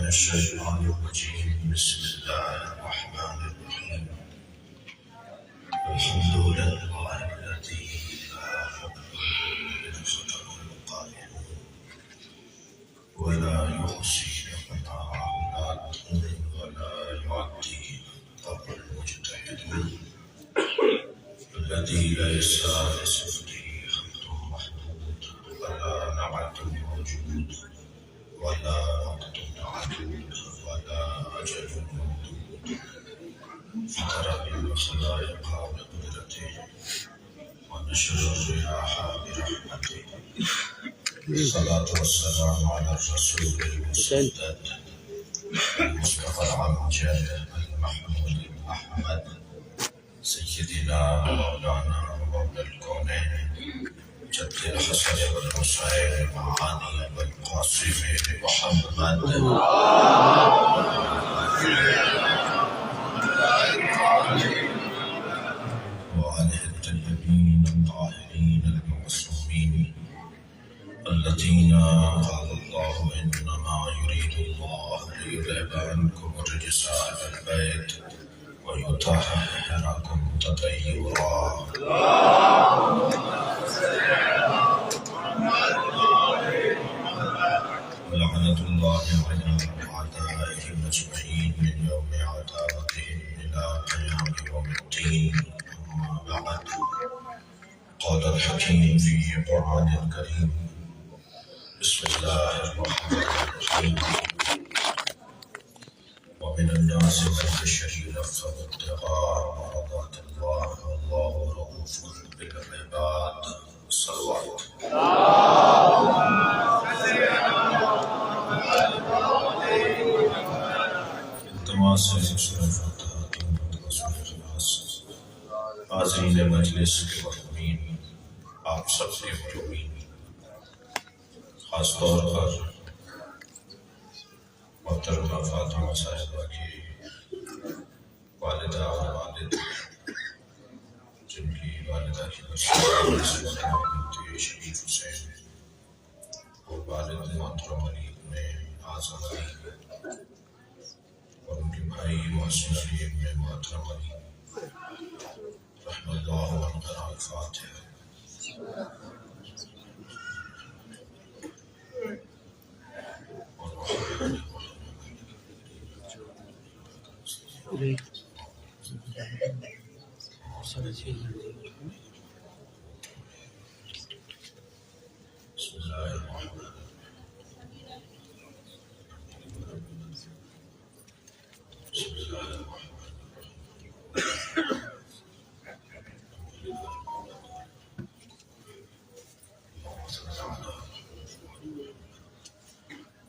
الشيطان الرجيم. بسم الله الرحمن الرحيم. الحمد لله الذي لا يضل خلقه القائم ولا يحصي نعمته ولا يعدي طبع المجتهد الذي ليس لسفله خط محدود ولا نعت موجود ولا وقت معدود ولا أجل ممدود فترى الخلائق بقدرته ونشر الرياح برحمته. الصلاة والسلام على الرسول المسدد المصطفى الأمجد المحمود الأحمد سيدنا مولانا ومولى الكونين جد الحسن والحسين المعاني والقاسم محمد وآله الطيبين الطاهرين المعصومين الذين قال الله إنما يريد الله ليذهب عنكم الرجس أهل البيت ويطهركم تطهيرا. ولعنة الله على أعدائهم أجمعين من يوم عداوتهم إلى قيام يوم الدين. أما بعد، قال الحكيم في القرآن الكريم: بسم الله الرحمن الرحيم. ومن الناس من يشري نفسه ابتغاء مرضات الله والله رؤوف بالعباد. الصلوات. التماس ہے سورہ فاتحہ و سورہ اخلاص. حاضرین مجلس کے محترمین، آپ سب سے مجمعین، خاص طور پر محترمہ فاطمہ صاحبہ کی والدہ اور والد، جن کی والدہ کی بنت شریف حسین اور والد محترم علی ابن اعظم علی اور ان کے بھائی محسن علی ابن محترم علی رحم اللہ عنہ. الفاتحہ.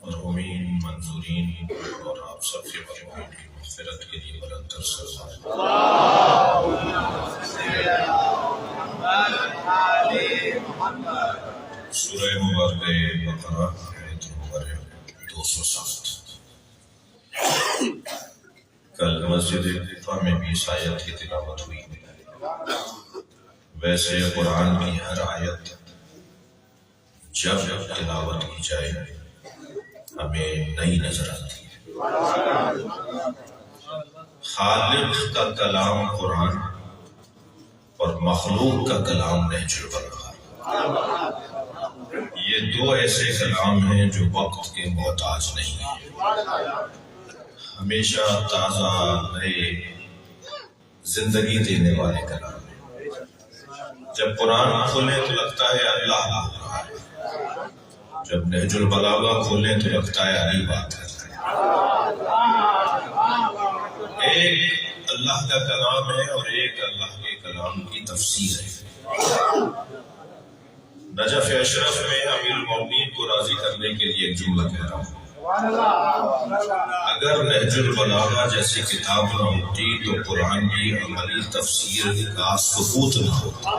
مرحومین، منظورین اور آپ سب کے مرحومین کی مغفرت کے لیے بلند تر صلوات. سورہ مبارکہ بقرہ آیت نمبر 207. کل مسجد طیبہ میں بھی اس آیت کی تلاوت ہوئی. ویسے قرآن کی ہر آیت جب تلاوت کی جائے ہمیں نئی نظر آتی ہے. خالق کا کلام قرآن اور مخلوق کا کلام نہج البلاغہ، یہ دو ایسے کلام ہیں جو وقت کے محتاج نہیں ہیں، ہمیشہ تازہ نئے زندگی دینے والے کلام ہیں. جب قرآن کھولیں تو لگتا ہے اللہ بول رہا ہے، جب نہج البلاغہ کھولیں تو لگتا ہے علی بات ہے. ایک اللہ کا کلام ہے اور ایک اللہ کے کلام کی تفسیر ہے. نجف اشرف میں امیر المومنین کو راضی کرنے کے لیے ایک جملہ کہہ رہا ہوں: اگر نہج البلاغہ جیسی کتاب نہ ہوتی تو قرآن کی عملی تفسیر کا ثبوت نہ ہوتا.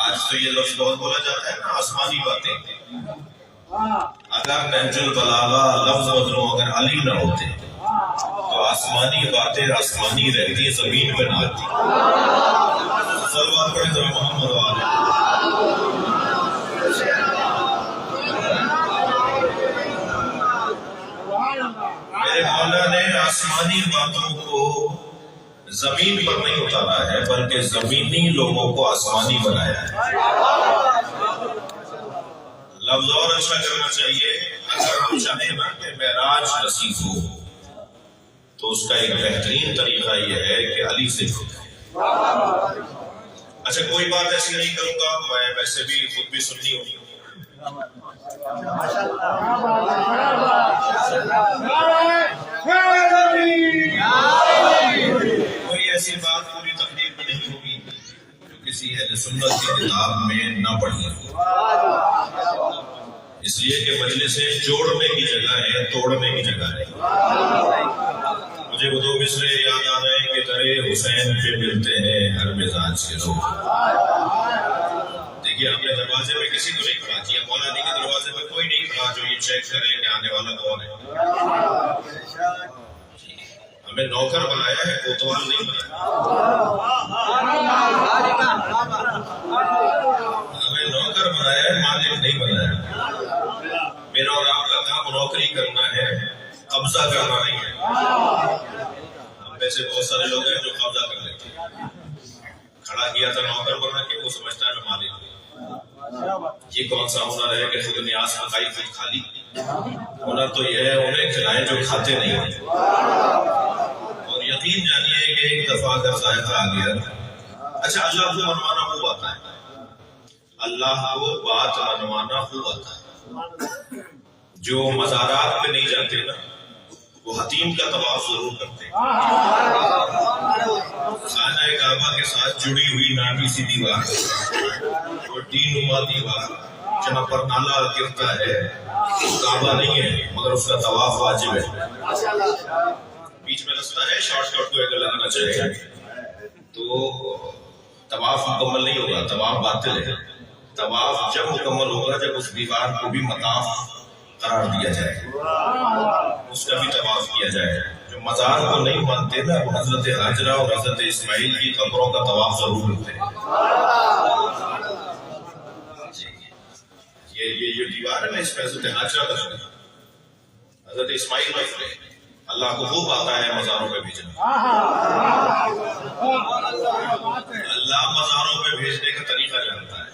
آج تو یہ لفظ بہت بولا جاتا ہے نا، آسمانی باتیں. اگر نہج البلاغہ لفظ بدلوں اگر علی نہ ہوتے تو آسمانی باتیں آسمانی رہتی، زمین پہ نہ آتی. صلوات پڑھیں ذرا محمد والے. میرے مولا نے آسمانی باتوں کو زمین پر نہیں اتارا ہے بلکہ زمینی لوگوں کو آسمانی بنایا ہے. لفظ اور اچھا کرنا چاہیے. اگر ہم چاہیں نا کہ معراج نصیب ہو تو اس کا ایک بہترین طریقہ یہ ہے کہ علی سے جڑیں. اچھا کوئی بات ایسی نہیں کروں گا، میں ویسے بھی خود بھی سنی ہوئی ہوں. کوئی ایسی بات پوری تقریر میں نہیں ہوگی جو کسی اہل سنت کی کتاب میں نہ پڑھی ہو، اس لیے کہ مجلس جوڑنے کی جگہ ہے، توڑنے کی جگہ ہے. مجھے وہ دو مصرے یاد آ رہے ہیں کہ درے حسین پہ ملتے ہیں ہر مزاج کے لوگ. دیکھیے ہم نے دروازے میں کسی کو نہیں کھڑا کیا، مولا علی کے دروازے میں کوئی نہیں کھڑا جو یہ چیک کرے کہ آنے والا کون ہے. ہمیں نوکر بنایا ہے، کوتوال نہیں بنایا. ہمیں نوکر بنایا ہے، مالک نہیں بنایا. میرا اور آپ کا کام نوکری کرنا ہے، قبضہ کرنا نہیں ہے. ہم میں سے بہت سارے لوگ ہیں جو قبضہ کر لیتے ہیں. کھڑا کیا تھا نوکر بنا کے، وہ سمجھتا ہے میں مالک ہوں. یہ کون سا ہنر ہے کہ خود نیاز پکائی خود کھا لی؟ ہنر تو یہ ہے انہیں کھلائیں جو کھاتے نہیں ہیں. اور یقین جانیے کہ ایک دفعہ اگر ذائقہ آ گیا. اچھا اللہ کو منوانا خوب آتا ہے، اللہ کو بات منوانا خوب آتا ہے. جو مزارات پہ نہیں جاتے نا وہ حتیم کا طواف ضرور کرتے ہیں. خانہ کعبہ کے ساتھ جڑی ہوئی ناٹی سی دیوار، وہ ٹی نما دیوار جہاں پر نالا گرتا ہے، کعبہ نہیں ہے مگر اس کا طواف واجب ہے. بیچ میں رستہ ہے، شارٹ کٹ کو اگر لگانا چاہے تو طواف مکمل نہیں ہوگا، طواف باطل ہے. طواف جب مکمل ہوگا جب اس دیوار کو بھی مطاف قرار دیا جائے، اس کا بھی طواف کیا جائے. جو مزار کو نہیں مانتے نا وہ حضرت حاجرہ اور حضرت اسماعیل کی قبروں کا طواف ضرور کرتے ہیں. یہ دیوار ہے نا، اس میں حضرت حاجرہ کا ہے، حضرت اسماعیل کا ہے. اللہ کو خوب آتا ہے مزاروں پہ بھیجنا. اللہ مزاروں پہ بھیجنے کا طریقہ جانتا ہے.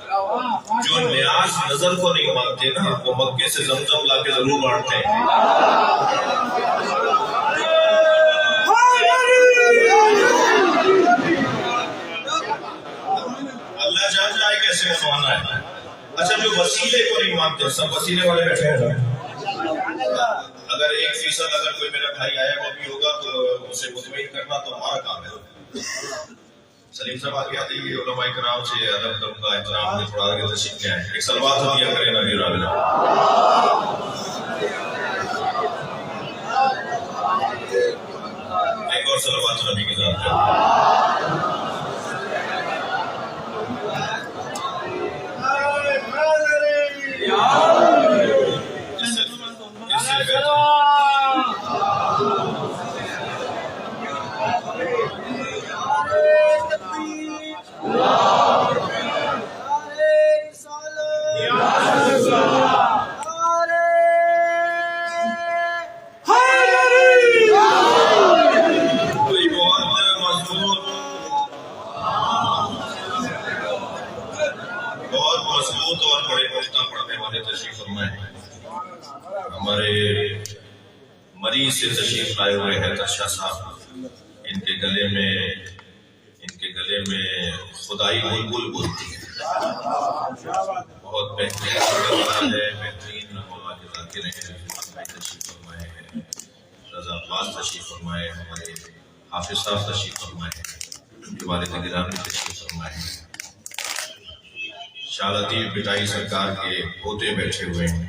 جو نیاز نظر کو نہیں مانتے نا وہ مکے سے زمزم لا کے ضرور بانٹتے ہیں. اللہ جانتا ہے کیسے منوانا ہے. اچھا جو وسیلے کو نہیں مانتے، سب وسیلے والے بیٹھے ہیں. اگر 1% اگر کوئی میرا بھائی آیا وہ بھی ہوگا تو اسے مطمئن کرنا تو ہمارا کام ہے. سلیم صاحب آگے آتے ہی علماء کرام سے ادب کا احترام نے تھوڑا آگے تشریف لے آئے. ایک صلوات دیا کریں نبی رابطہ. ایک اور صلوات نبی کی ذات ہے. ہمارے مریض سے تشریف لائے ہوئے ہیں ترشا صاحب. ان کے گلے میں خدائی بلبل بولتی ہے. بہت بہترین ہے، بہترین مولا کے ذاکر ہیں. تشریف فرمائے ہیں رضا عباس، تشریف فرمائے ہمارے حافظ صاحب، تشریف فرمائے ان کے والد گرامی، تشریف فرمائے شاہ لطیف بٹائی سرکار کے پوتے بیٹھے ہوئے ہیں.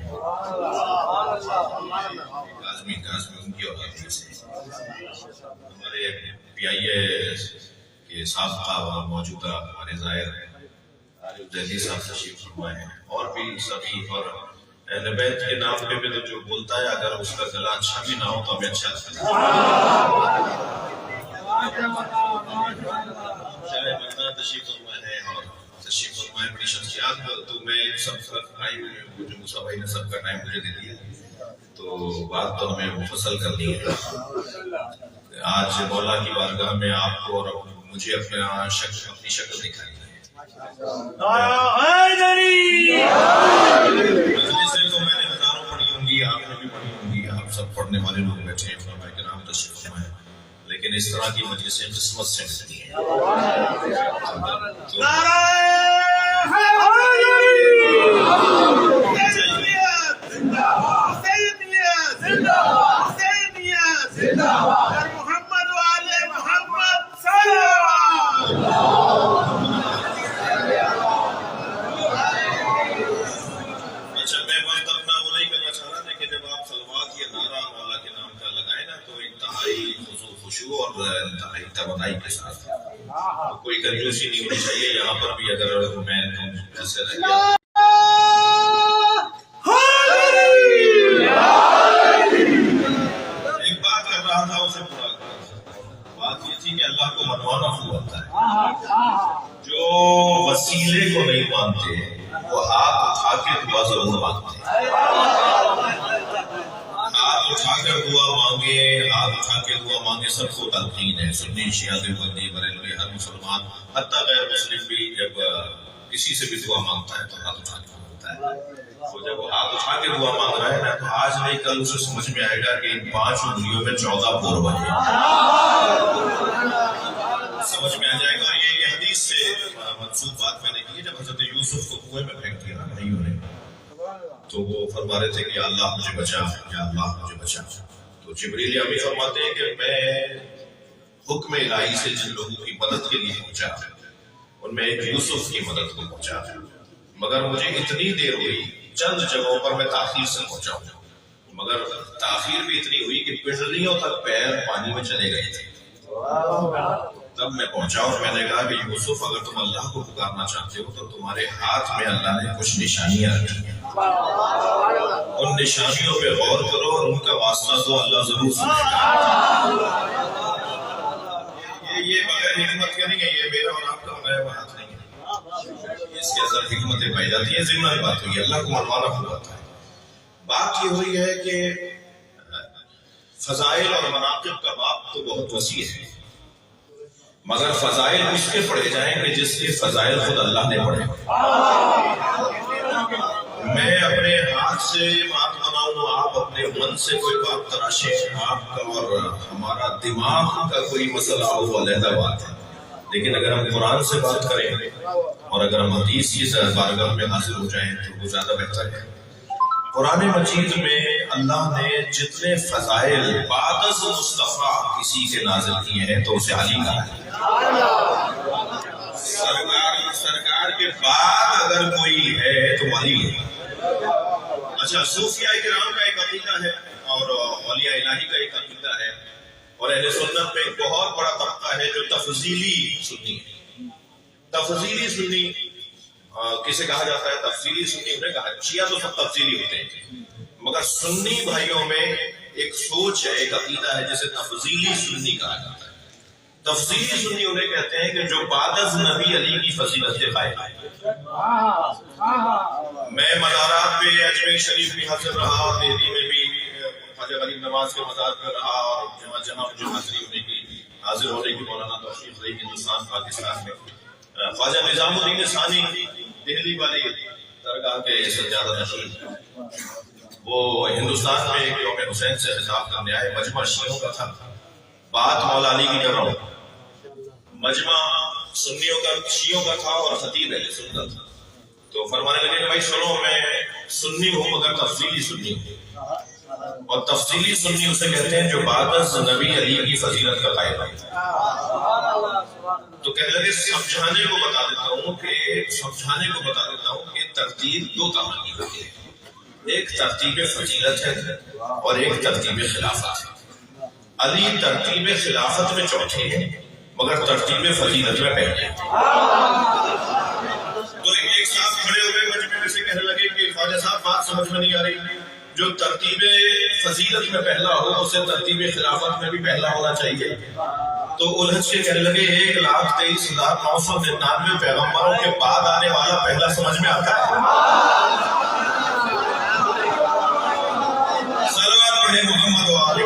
کاظمی ان کی اولاد میں سے ہمارے پی آئی اے کے سابقہ اور موجودہ ہمارے ظاہر عارف دہلی صاحب تشریف فرمائے ہیں. اور بھی سبھی، اور اہل بیت کے نام پہ بھی تو جو بولتا ہے اگر اس کا گلا اچھا بھی نہ ہو تو ہمیں اچھا لگتا ہے. شاہ مدینہ تشریف فرمائے ہیں. فرمائے بڑی شخصیات، تو میں سب کا ٹائم جو موسیٰ بھائی نے سب کا ٹائم مجھے دے دیا، تو بات تو ہمیں مفصل کرنی ہے۔ آج مولا کی بارگاہ میں آپ کو اور مجھے اپنی شکل دکھانی ہے۔ مجلسیں تو میں نے ہزاروں پڑھی ہوں گی، آپ نے بھی پڑھی ہوں گی، آپ سب پڑھنے والے لوگ بیٹھے ہیں، علماء کرام تشریف فرمائے، لیکن اس طرح کی مجلسیں قسمت سے ملتی ہیں۔ کے ساتھ کوئی کنجوسی نہیں ہونی چاہیے یہاں پر بھی، اگر میں ایسے رہ گیا۔ ایک بات کر رہا تھا اسے پورا کر، بات یہ تھی کہ اللہ کو منوانا خوب ہوتا ہے۔ جو وسیلے کو نہیں مانتے وہ ہاتھ اٹھا کے دعا ضرور مانگتے ہیں۔ ہاتھ اٹھا کر دعا مانگے، ہاتھ اٹھا کے دعا مانگے، سب کو تلقین ہے، سنی شیعہ دیوبندی بریلوی ہر مسلمان حتیٰ غیر مسلم بھی جب کسی سے بھی دعا مانگتا ہے تو ہاتھ اٹھا کے مانگتا ہے۔ تو جب وہ ہاتھ اٹھا کے دعا مانگ رہا ہے نا، تو آج نہیں کل اسے سمجھ میں آئے گا کہ ان 5 انگلیوں میں 14 پور بنے، سمجھ میں آ جائے گا۔ یہ حدیث سے منسوب بات میں نے کی، جب حضرت یوسف کو کنویں میں پھینک دیا بھائیوں نے، تو وہ فرما رہے تھے کہ یا اللہ مجھے بچا، یا اللہ مجھے بچا۔ تو جبریل امی فرماتے ہیں کہ میں حکم الہی سے جن لوگوں کی مدد کے لیے پہنچا ان میں ایک یوسف کی مدد کو پہنچا، مگر مجھے اتنی دیر ہوئی، چند جگہوں پر میں تاخیر سے پہنچا ہوں، مگر تاخیر بھی اتنی ہوئی کہ پنڈلیوں تک پیر پانی میں چلے گئے تھے، تب میں پہنچا اور میں نے کہا کہ یوسف اگر تم اللہ کو پکارنا چاہتے ہو تو تمہارے ہاتھ میں اللہ نے کچھ نشانیاں رکھی ہیں، ان نشانیوں پہ غور کرو اور ان کا واسطہ دو، اللہ ضرور سنے گا۔ یہ بغیر حکمت کے نہیں ہے، یہ میرا اور آپ کا بنایا ہوا ہاتھ نہیں ہے، اس کے اندر حکمتیں پائی جاتی ہیں۔ ذمہ بات ہوئی ہے، اللہ کو منوانا خوب ہوتا ہے۔ بات یہ ہوئی ہے کہ فضائل اور مناقب کا باب تو بہت وسیع ہے، مگر فضائل اس کے پڑھے جائیں کہ جس کے فضائل خود اللہ نے پڑھے۔ میں اپنے ہاتھ سے بات بناؤں، آپ اپنے من سے کوئی بات تراشیں، آپ کا اور ہمارا دماغ کا کوئی مسئلہ ہو وہ علیحدہ بات ہے، لیکن اگر ہم قرآن سے بات کریں اور اگر ہم حدیث کی بارگاہ میں حاضر ہو جائیں تو وہ زیادہ بہتر ہے۔ قرآن مجید میں اللہ نے جتنے فضائل بعد از مصطفیٰ کسی کے نازل کیے ہیں تو اسے علی کہا ہے۔ سرکار کے بعد اگر کوئی ہے تو علی ہے۔ اچھا، صوفیاء کرام کا ایک عقیدہ ہے اور اولیاء الہی کا ایک عقیدہ ہے، اور اہل سنت میں ایک بہت بڑا طبقہ ہے جو تفضیلی سنی ہے۔ تفضیلی سنی کسے کہا جاتا ہے؟ تفضیلی سنی انہیں کہا، شیعہ تو سب تفضیلی ہوتے ہیں، مگر سنی بھائیوں میں ایک سوچ ہے، ایک عقیدہ ہے جسے تفضیلی سنی کہا جاتا ہے۔ تفضیلی سنی انہیں کہتے ہیں کہ جو بعد از نبی علی کی فضیلت کے قائل ہے۔ میں مزارات پہ اجمیر شریف بھی حاضر رہا اور دہلی میں بھی خواجہ غریب نواز کے مزار پہ رہا، اور جہاں مجھے حاضری ہونے کی حاضر ہونے کی مولانا توفیق رہی ہندوستان پاکستان میں۔ خواجہ نظام الدین ثانی دہلی والی درگاہ کے سجادہ نشین، وہ ہندوستان میں ایک یوم حسین سے خطاب کرنے آئے، مجمع شیعوں کا تھا، بات مولا علی کی کر رہا ہوں، مجمع سنیوں کا شیعوں کا تھا اور خطیب اہل سنت تھا۔ تو فرمانے لگے کہ بھائی سنو، میں سنی ہوں مگر تفصیلی سنی ہوں، اور تفصیلی سنی اسے کہتے ہیں جو بعد از نبی علی کی فضیلت کا قائل ہے۔ تو کہنے لگے سمجھانے کو بتا دیتا ہوں کہ ترتیب 2 طرح کی ہوتی ہے، ایک ترتیب فضیلت ہے اور ایک ترتیب خلافت ہے۔ علی ترتیب خلافت میں چوتھے ہیں مگر ترتیب فضیلت میں پہلے ہیں۔ تو ایک ساتھ کھڑے ہوئے مجمع میں سے کہنے لگے کہ خواجہ صاحب بات سمجھ میں نہیں آ رہی، جو ترتیب فضیلت میں پہلا ہو اسے ترتیب خلافت میں بھی پہلا ہونا چاہیے۔ تو الجھ کے کہنے لگے 1,23,999 پیغمبروں کے بعد آنے والا پہلا سمجھ میں آتا ہے؟ صلوات پڑھے محمد و آلہ۔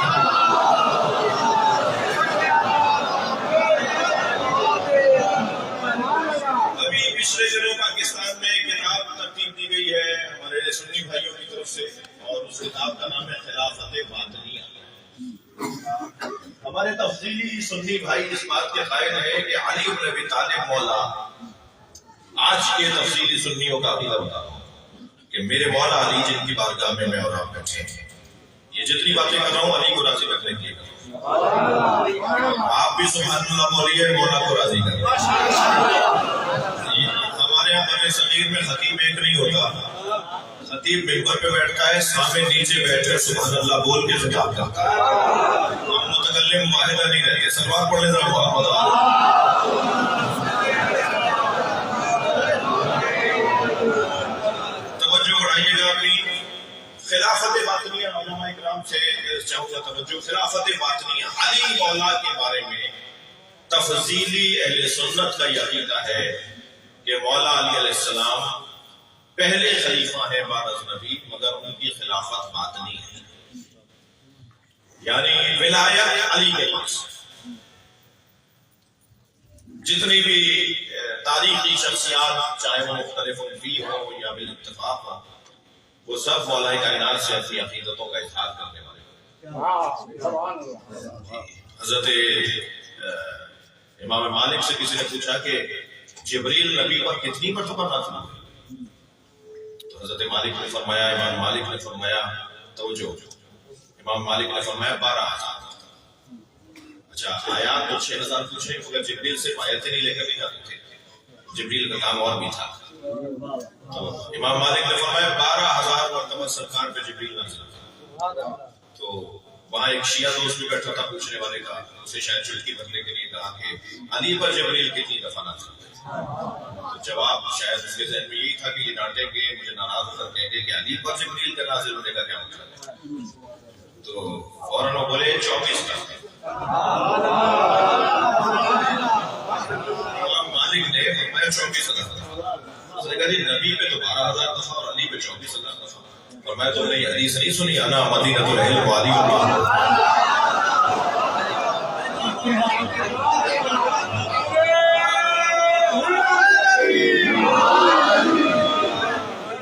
ابھی پچھلے دنوں پاکستان میں ایک کتاب ترتیب دی گئی ہے ہمارے سنی بھائیوں کی طرف سے، اور اس کتاب کا نام ہے خلافت باطنیہ۔ ہمارے تفصیلی سنی بھائی اس بات کے قائل ہیں کہ علی بن ابی طالب مولا، آج کے تفصیلی سنیوں کا عقیدہ بتا رہا ہوں کہ میرے مولا علی جن کی بارگاہ میں میں اور آپ بیٹھے ہیں، یہ جتنی باتیں کر رہا ہوں علی کو راضی کرنے کے لیے کر رہا ہوں۔ آپ بھی سبحان اللہ بولیے، مولا کو راضی کریں۔ ہمارے یہاں بڑے صغیر میں خطیب ایک نہیں ہوتا، خطیب ممبر پہ بیٹھتا ہے، سامنے نیچے بیٹھ کر سبحان اللہ بول کے خطاب کرتا ہے۔ متکلم واحدہ نہیں رہتے۔ سلوات پڑھ لیں ذرا محمد و آلہ۔ توجہ بڑھائیے گا اپنی خلافت باطنیہ، علماء اکرام سے چاہوں گا توجہ۔ خلافت باطنیہ، علی مولا کے بارے میں تفصیلی اہل سنت کا یہ عقیدہ ہے کہ مولا علی علیہ السلام پہلے خلیفہ ہیں بعد از نبی، مگر ان کی خلافت باطنی ہے، یعنی ولایت علی کے پاس۔ جتنی بھی تاریخی شخصیات چاہے وہ مختلف فی ہو یا بالاتفاق ہو، وہ سب مولا کائنات سے اپنی عقیدتوں کا اظہار کرنے والے ہیں۔ حضرت امام مالک سے کسی نے پوچھا کہ جبریل نبی پر کتنی مرتبہ نازل ہوئے؟ تو حضرت مالک نے فرمایا، امام مالک نے فرمایا، توجہ، امام مالک نے فرمایا 12,000۔ اچھا، آیات تو 6,000 پوچھے، مگر جبریل سے آیتیں نہیں لے کر نہیں جاتے تھے، جبریل کا کام اور بھی تھا۔ تو امام مالک نے فرمایا 12,000 مرتبہ سرکار پہ جبریل نازل ہوئے۔ تو وہاں ایک شیعہ دوست بھی بیٹھا تھا پوچھنے والے کا، اسے شاید چٹکی بھرنے کے لیے کہا کہ علی پر جبریل کتنی دفعہ نازل ہوئے؟ تو جواب شاید اس کے ذہن میں یہی تھا کہ یہ ڈانٹیں گے، مجھے ناراض ہو کر کہیں گے کہ علی پر جبریل کا نازل ہونے کا کیا مطلب ہے؟ تو فوراً وہ بولے 24 کا۔ امام مالک نے فرمایا 24,000 دفعہ۔ اس نے کہا جی نبی پہ تو 12,000 دفعہ اور علی پہ 24,000 دفعہ۔ اور میں تم نے یہ حدیث نہیں سنی، انا مدینۃ العلم وعلی اللہ۔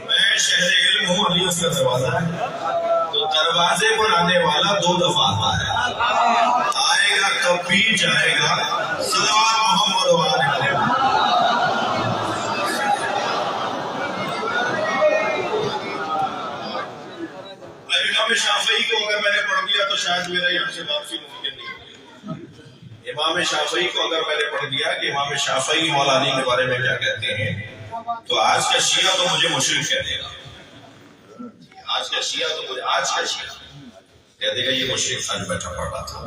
میں شہر علم ہوں، علی اس کا دروازہ ہے، تو دروازے پر آنے والا 2 دفعہ آتا ہے، آئے گا تب بھی جائے گا۔ صلوات محمد و آلہ۔ امام شافعی کو اگر میں نے پڑھ دیا تو شاید میرا یہاں سے واپسی ممکن نہیں ہوگی۔ امام شافعی کو اگر میں نے پڑھ دیا کہ امام شافعی مولا علی کے بارے میں کیا کہتے ہیں، تو آج کا شیعہ تو مجھے مشرک کہہ دے گا۔ آج کا شیعہ تو مجھے کہہ دے گا یہ مشرک سچ بیٹھا پڑ رہا تھا۔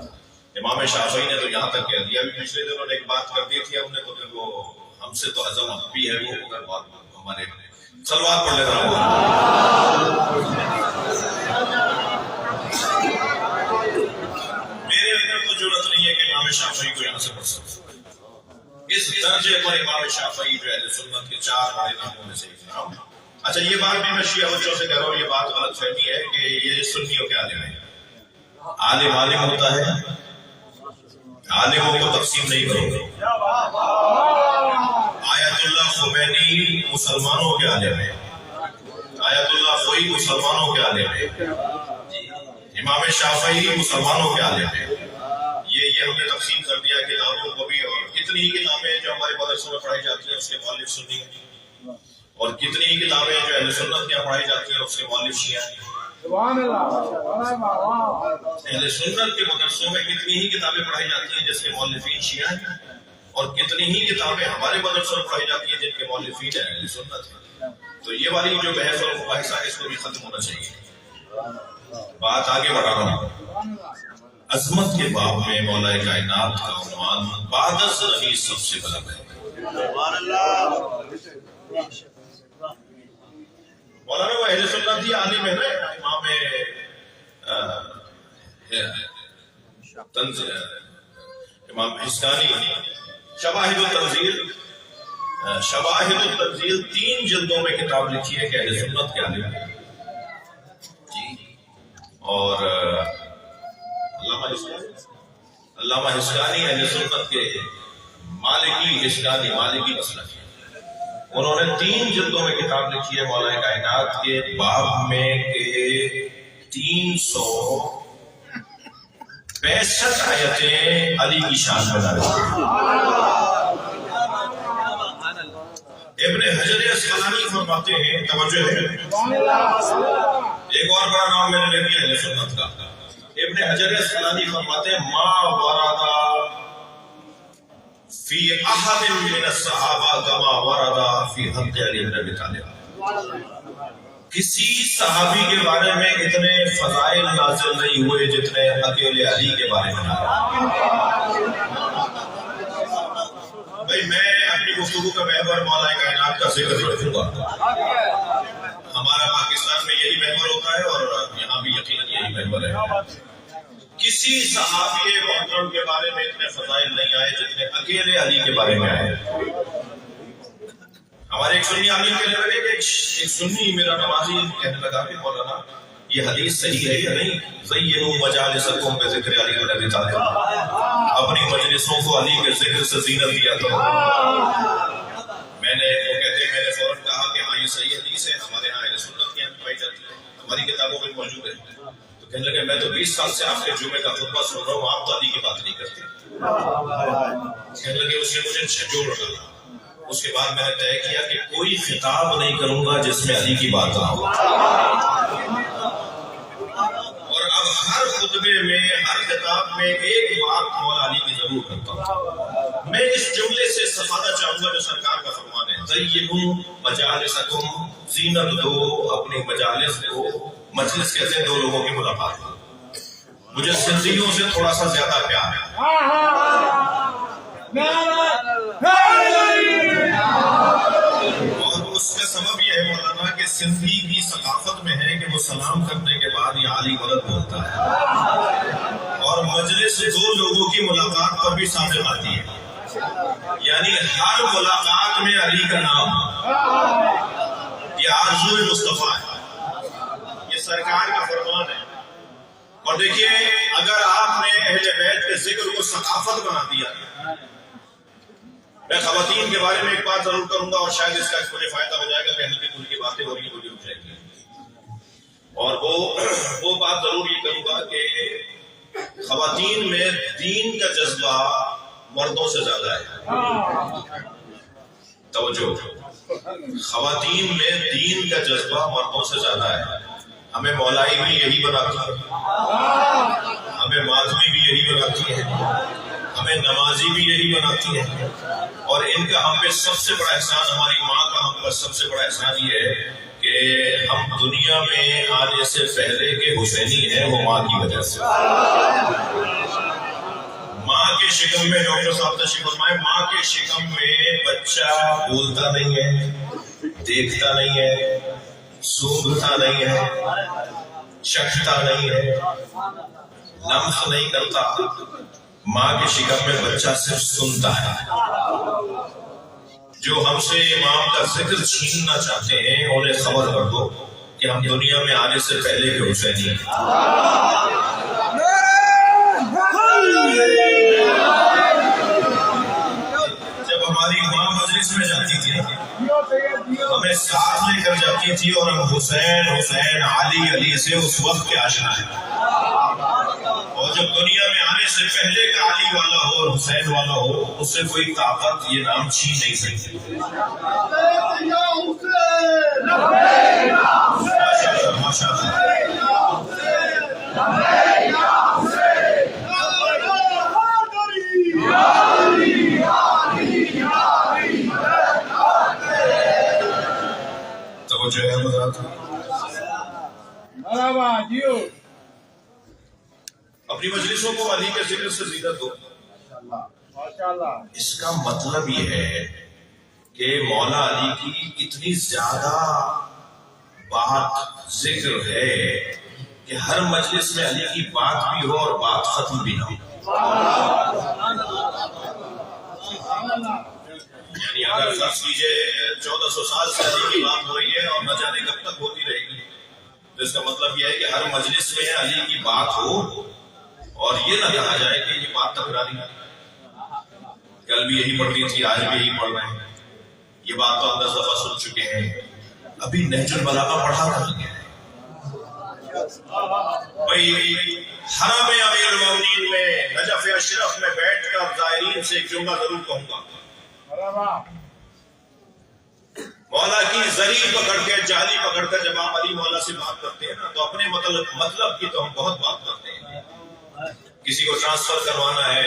امام شافعی نے تو یہاں تک کہہ دیا، ابھی پچھلے دنوں نے ایک بات کر دی تھی ہم نے، تو پھر وہ ہم سے تو ہضم بھی ہے وہ، مگر بات ہمارے صلوات پڑھ لیتا ہوں۔ میرے اندر تو ضرورت نہیں ہے کہ امام شافعی کو یہاں سے پڑھ سکوں۔ اس درجے پر امام شافعی جو اہل سنت کے 4 بڑے ناموں میں سے ایک نام۔ اچھا، یہ بات بھی میں شیعہ بچوں سے کہہ رہا ہوں، یہ بات غلط فہمی ہے کہ یہ سنیوں کے عالم ہیں۔ عالم عالم ہوتا ہے، عالموں کو تقسیم نہیں کرو گے۔ آیت اللہ خمینی مسلمانوں کے عالم ہے، آیت اللہ خوئی مسلمانوں کے عالم ہے، امام شافعی مسلمانوں کے عالم ہے۔ یہ ہم نے تقسیم کر دیا کتابوں کو بھی، اور کتنی ہی کتابیں جو ہمارے مدرسوں میں پڑھائی جاتی ہیں اس کے مؤلف سنی ہیں، اور کتنی ہی کتابیں جو اہل سنت کے یہاں پڑھائی جاتی ہیں اس کے مؤلف شیعہ ہیں۔ اہل سنت کے مدرسوں میں کتنی ہی کتابیں پڑھائی جاتی ہیں جس کے مؤلفین شیعہ ہیں، اور کتنی ہی کتابیں ہمارے مدرسوں میں پڑھائی جاتی ہیں جن کے مؤلفین اہل سنت ہیں۔ تو یہ والی جو بحث اور مباحثہ ہے اس کو بھی ختم ہونا چاہیے۔ بات آگے بڑھا رہا ہوں۔ عظمت کے باب میں مولا کائنات کا عنوان بعد از نبی سب سے بلند ہے۔ مولانا وہ اہل سنت ہی عالم ہے نا، امام حسکانی شواہد التنزیل 3 جلدوں میں کتاب لکھی ہے کہ اہل سنت کے عالم جی. اور علامہ حسکانی اہل سنت کے مالکی مسلک ہے. انہوں نے 3 جلدوں میں کتاب لکھی ہے مولا کائنات کے باب میں کہ 365 آیتیں علی کی شان میں نازل ہوئی. ابن حجر اسقلانی فرماتے ہیں، توجہ ہے، ایک اور بڑا نام میں نے لے لیا اہل سنت کا. ابن حجر اسقلانی فرماتے ہیں ما ورد فی احد من الصحابہ کما ورد فی حق علی بن ابی طالب. کسی صحابی کے بارے میں اتنے فضائل نازل نہیں ہوئے جتنے اکیلے علی کے بارے میں نازل. بھائی میں اپنی گفتگو کا محور مولا کائنات کا ذکر رکھوں گا. ہمارا پاکستان میں یہی محور ہوتا ہے اور یہاں بھی یقیناً یہی محور ہے. کسی صحابی محترم کے بارے میں اتنے فضائل نہیں آئے جتنے اکیلے علی کے بارے میں آئے. ہمارے ایک سنی عالم کہنے لگے کہ ایک سنی میرا نمازی کہنے لگا کہ مولانا یہ حدیث صحیح ہے یا نہیں؟ زینوا مجالسکم بذکر علی بن ابی طالب، اپنی مجلسوں کو علی کے ذکر سے زینت دیا کرو. میں نے فوراً کہا کہ ہاں یہ صحیح حدیث ہے، ہمارے ہاں اہل سنت کے یہاں پائی جاتی ہے، ہماری کتابوں میں موجود ہے. تو کہنے لگے میں تو 20 سال سے آپ کے جمعے کا خطبہ سن رہا ہوں، آپ تو علی کی بات نہیں کرتے. کہنے لگے اس نے مجھے جھنجھوڑ ڈالا. اس کے بعد میں نے طے کیا کہ کوئی خطاب نہیں کروں گا جس میں علی کی بات نہ ہو. اور اب ہر خطبے میں، ہر خطاب میں ایک بات مولا علی کی ضرور کرتا ہوں. میں اس جملے سے استفادہ چاہوں گا جو سرکار کا فرمان ہے، زینوا مجالسکم، زینت دو اپنی مجالس کو. مجلس کہتے ہیں 2 لوگوں کی ملاقات. مجھے سندھیوں سے تھوڑا سا زیادہ پیار ہے. اور اس کا سبب یہ ہے مولانا کہ سندھی کی ثقافت میں ہے کہ وہ سلام کرنے کے بعد یہ علی ولد بولتا ہے، اور مجلس 2 لوگوں کی ملاقات پر بھی صادق آتی ہے. یعنی ہر ملاقات میں علی کا نام. یہ آرزو مصطفیٰ ہے، یہ سرکار کا فرمان ہے. اور دیکھیے اگر آپ نے اہل بیت کے ذکر کو ثقافت بنا دیا. میں خواتین کے بارے میں ایک بات ضرور کروں گا اور شاید اس کا مجھے فائدہ ہو جائے گا کہ ہلکی پھلکی باتیں ہو رہی ہیں، رک جائیں گی. اور وہ بات ضرور یہ کروں گا کہ خواتین میں دین کا جذبہ مردوں سے زیادہ ہے. توجہ، خواتین میں دین کا جذبہ مردوں سے زیادہ ہے. ہمیں مولائی بھی یہی بناتی ہے، ہمیں ماضمی بھی یہی بناتی ہے، ہمیں نمازی بھی یہی بناتی ہے. اور ان کا ہم پہ سب سے بڑا احسان، ہماری ماں کا ہم پر سب سے بڑا احسان یہ ہے کہ ہم دنیا میں آنے سے پہلے کے حسینی ہیں، وہ ماں کی وجہ سے. ماں کے شکم میں، ڈاکٹر صاحب تشریف فرمائے، ماں کے شکم میں بچہ بولتا نہیں ہے، دیکھتا نہیں ہے، سونگھتا نہیں ہے، چکھتا نہیں ہے، لمس نہیں کرتا. ماں کے شکم میں بچہ صرف سنتا ہے. جو ہم سے امام کا ذکر چھیننا چاہتے ہیں انہیں خبر کر دو کہ ہم دنیا میں آنے سے پہلے کے حسینی ہیں. جب ہماری ماں مجلس میں جاتی تھی ہمیں ساتھ لے کر جاتی تھی اور ہم حسین حسین علی علی سے اس وقت کے آشنا ہیں. اور جب دنیا میں آنے سے پہلے کا علی والا ہو اور حسین والا ہو، اس سے کوئی طاقت یہ نام چھین نہیں سکتی. ماشاء اللہ. توجہ ہے حضرات. اپنی مجلسوں کو علی کے ذکر سے زینت دو. اس کا مطلب یہ ہے کہ مولا علی کی اتنی زیادہ بات ذکر ہے کہ ہر مجلس میں علی کی بات بھی ہو اور بات ختم بھی نہ ہو. یہاں اگر فرض کیجیے 1400 سال سے علی کی بات ہو رہی ہے اور نہ جانے کب تک ہوتی رہے گی، تو اس کا مطلب یہ ہے کہ ہر مجلس میں علی کی بات ہو اور یہ نہ کہا جائے کہ یہ بات تکراری ہے، کل بھی یہی پڑھ رہی تھی آج بھی یہی پڑھ رہے ہیں، یہ بات تو 10 دفعہ سن چکے ہیں، ابھی نہج البلاغہ پڑھا کر گیا ہے بھائی۔ حرم امیر المومنین میں نجف اشرف میں بیٹھ کر زائرین سے ایک جملہ ضرور کہوں گا، مولا کی زری پکڑ کے جالی پکڑ کر جب آپ علی مولا سے بات کرتے ہیں نا تو اپنے مطلب کی تو ہم بہت بات کرتے ہیں، کسی کو ٹرانسفر کروانا ہے،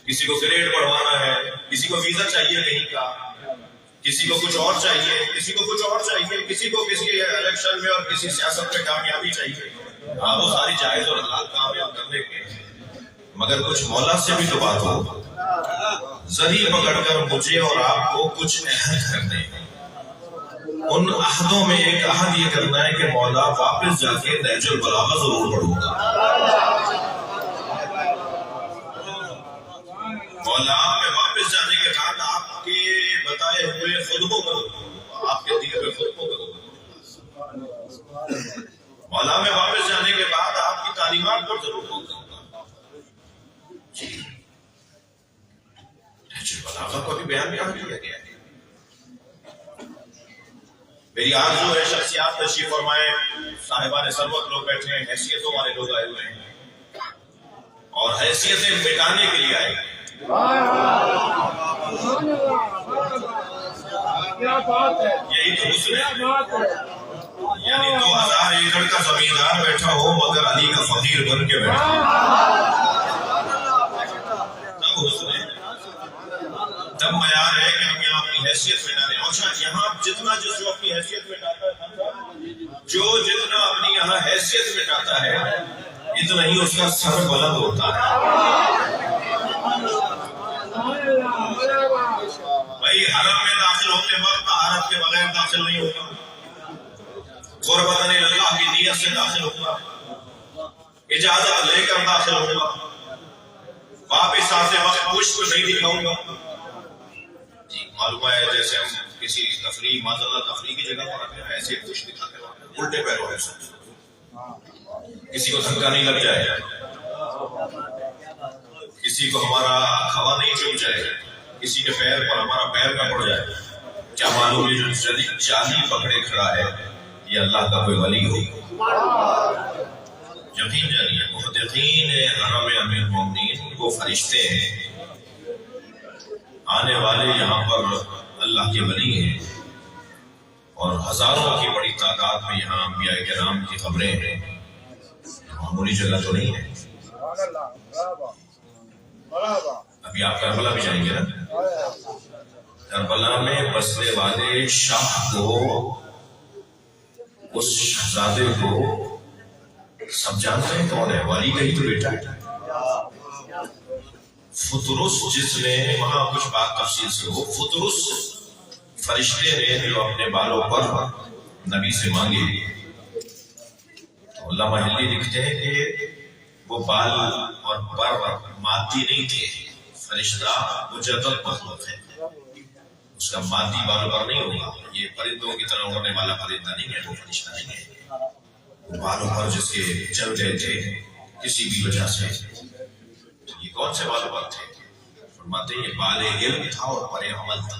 کسی کو گریڈ بڑھوانا ہے، کسی کو ویزا چاہیے کہیں کا، کسی کو کچھ اور چاہیے، کسی کو کچھ اور چاہیے، کسی کو کسی الیکشن میں اور کسی سیاست میں کامیابی چاہیے، ہاں وہ ساری جائز اور حلال کامیاب کرنے کے، مگر کچھ مولا سے بھی تو بات ہو، زری پکڑ کر مجھے اور آپ کو کچھ عہد کرنے، ان عہدوں میں ایک عہد یہ کرنا ہے کہ مولا واپس جا کے نہج البلاغہ ضرور پڑھوں گا، مولا میں واپس جانے کے بعد آپ کے بتائے ہوئے خطبوں کو، آپ کے دیے ہوئے خطبوں کو، مولا میں واپس جانے کے بعد آپ کی تعلیمات پر ضرور ہوگا جی۔ نہج البلاغہ کو بھی بیان کہاں کیا گیا ہے؟ میری آرزو ہے شخصیات تشریف فرمائے، صاحبان ثروت لوگ بیٹھے ہیں، حیثیتوں والے لوگ آئے ہوئے ہیں اور حیثیتیں مٹانے کے لیے آئے ہیں، یہی تو حسن ہے، یعنی 2000 ایکڑ کا زمیندار بیٹھا ہو مگر علی کا فقیر بن کے بیٹھا، تب حسن ہے، تب معیار ہے کہ ہم یہاں اپنی حیثیت مٹانے، اور شاید یہاں جتنا جو اپنی حیثیت مٹاتا ہے، جو جتنا اپنی یہاں حیثیت مٹاتا ہے اتنا ہی اس کا سر بلند ہوتا ہے بھائی۔ حرم میں داخل ہوتے وقت طہارت کے بغیر داخل نہیں ہوگا، قربتاً اللہ کی نیت سے داخل ہوگا، اجازت لے کر داخل ہوگا، واپس آتے وقت پشت نہیں دکھاؤں گا جی۔ معلوم ہے جیسے ہم کسی تفریح معذاللہ تفریح کی جگہ پر آتے ہیں ایسے پشت دکھاتے ہیں الٹے پیروں میں، کسی کو دھکا نہیں لگ جائے، کسی کو ہمارا کھوا نہیں چپ جائے، کسی کے پیر پر ہمارا پیر نہ پڑ جائے، کیا معلوم یہ جو جالی پکڑے کھڑا ہے یہ اللہ کا کوئی ولی ہو، یقین جانیے بہت یقین ہے، حرم امیر المومنین وہ فرشتے ہیں آنے والے یہاں پر اللہ کے ولی ہیں، اور ہزاروں کی بڑی تعداد میں یہاں انبیاء کرام کی قبریں ہیں، معمولی جگہ تو نہیں ہے۔ ابھی آپ کربلا بھی جائیں گے نا، کربلا میں بسنے والے شاہ کو، اس شہزادے کو سب جانتے ہیں کون ہے، والی کا ہی تو بیٹا ہے فطرس، جس نے وہاں کچھ بات تفصیل سے ہو، فطرس فرشتے نے جو اپنے بالوں پر نبی سے مانگے، تو علامہ حلی لکھتے ہیں کہ وہ بال اور پر مادی نہیں تھے، فرشتہ مجدد مخلوق ہے، اس کا مادی بالوں پر نہیں ہوگا، یہ پرندوں کی طرح اڑنے والا پرندہ نہیں ہے، وہ فرشتہ نہیں ہے، وہ بالوں پر جس کے چل گئے تھے کسی بھی وجہ سے، یہ کون سے بالوں پر تھے؟ فرماتے ہیں یہ بال علم تھا اور پر عمل تھا،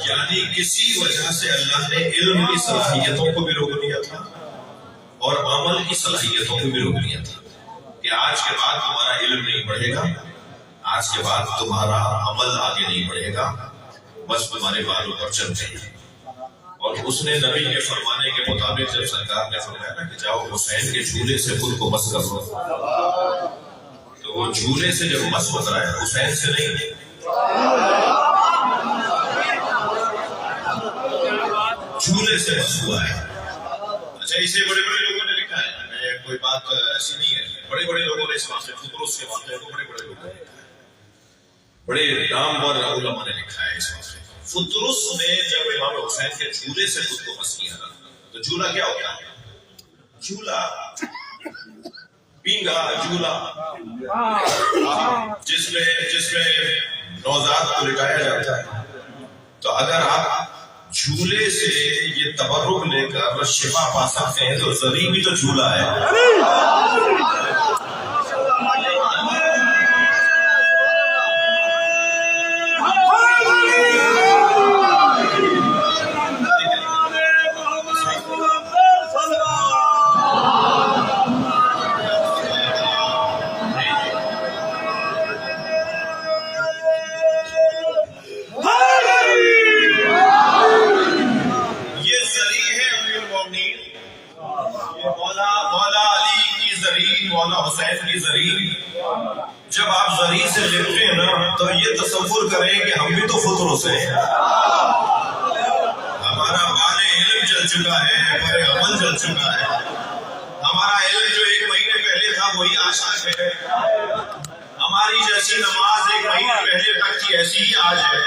یعنی کسی وجہ سے اللہ نے علم کی صلاحیتوں کو بھی روک دیا تھا اور عمل کی صلاحیتوں کو بھی روک دیا تھا کہ آج کے بعد تمہارا علم نہیں بڑھے گا، آج کے بعد تمہارا عمل آگے نہیں بڑھے گا، بس تمہارے بالوں پر چلتے ہیں۔ اور اس نے نبی کے فرمانے کے مطابق جب سرکار نے فرمایا نا کہ جاؤ حسین کے جھولے سے خود کو مس کر لو، تو وہ جھولے سے جب مس ہو رہا ہے حسین سے نہیں، جھولے سے مس ہوا ہے۔ اچھا اسے بڑے بڑے لوگوں نے لکھا ہے، کوئی بات ایسی نہیں ہے، بڑے بڑے لوگوں نے اس واقعے فطرس کے واقعے کو بڑے بڑے لوگوں نے لکھا ہے، بڑے نامور علماء نے لکھا ہے اس واقعے۔ فطرس نے جب امام حسین کے جھولے سے خود کو مس کیا نا، تو جھولا کیا ہوتا ہے؟ جھولا پینگا جھولا جس میں نوزاد کو لٹایا جاتا ہے، تو اگر آپ جھولے سے یہ تبرک لے کر شفا پا سکتے ہیں تو زری بھی تو جھولا ہے۔ مولا حسین کی زری، جب آپ زری سے لپٹے ہیں نا تو یہ تصور کریں کہ ہم بھی تو فطروں سے ہیں، ہمارا بال علم جل چکا ہے، پر عمل جل چکا ہے، ہمارا علم جو 1 مہینے پہلے تھا وہی آج تک ہے، ہماری جیسی نماز 1 مہینے پہلے تک تھی ایسی ہی آج ہے،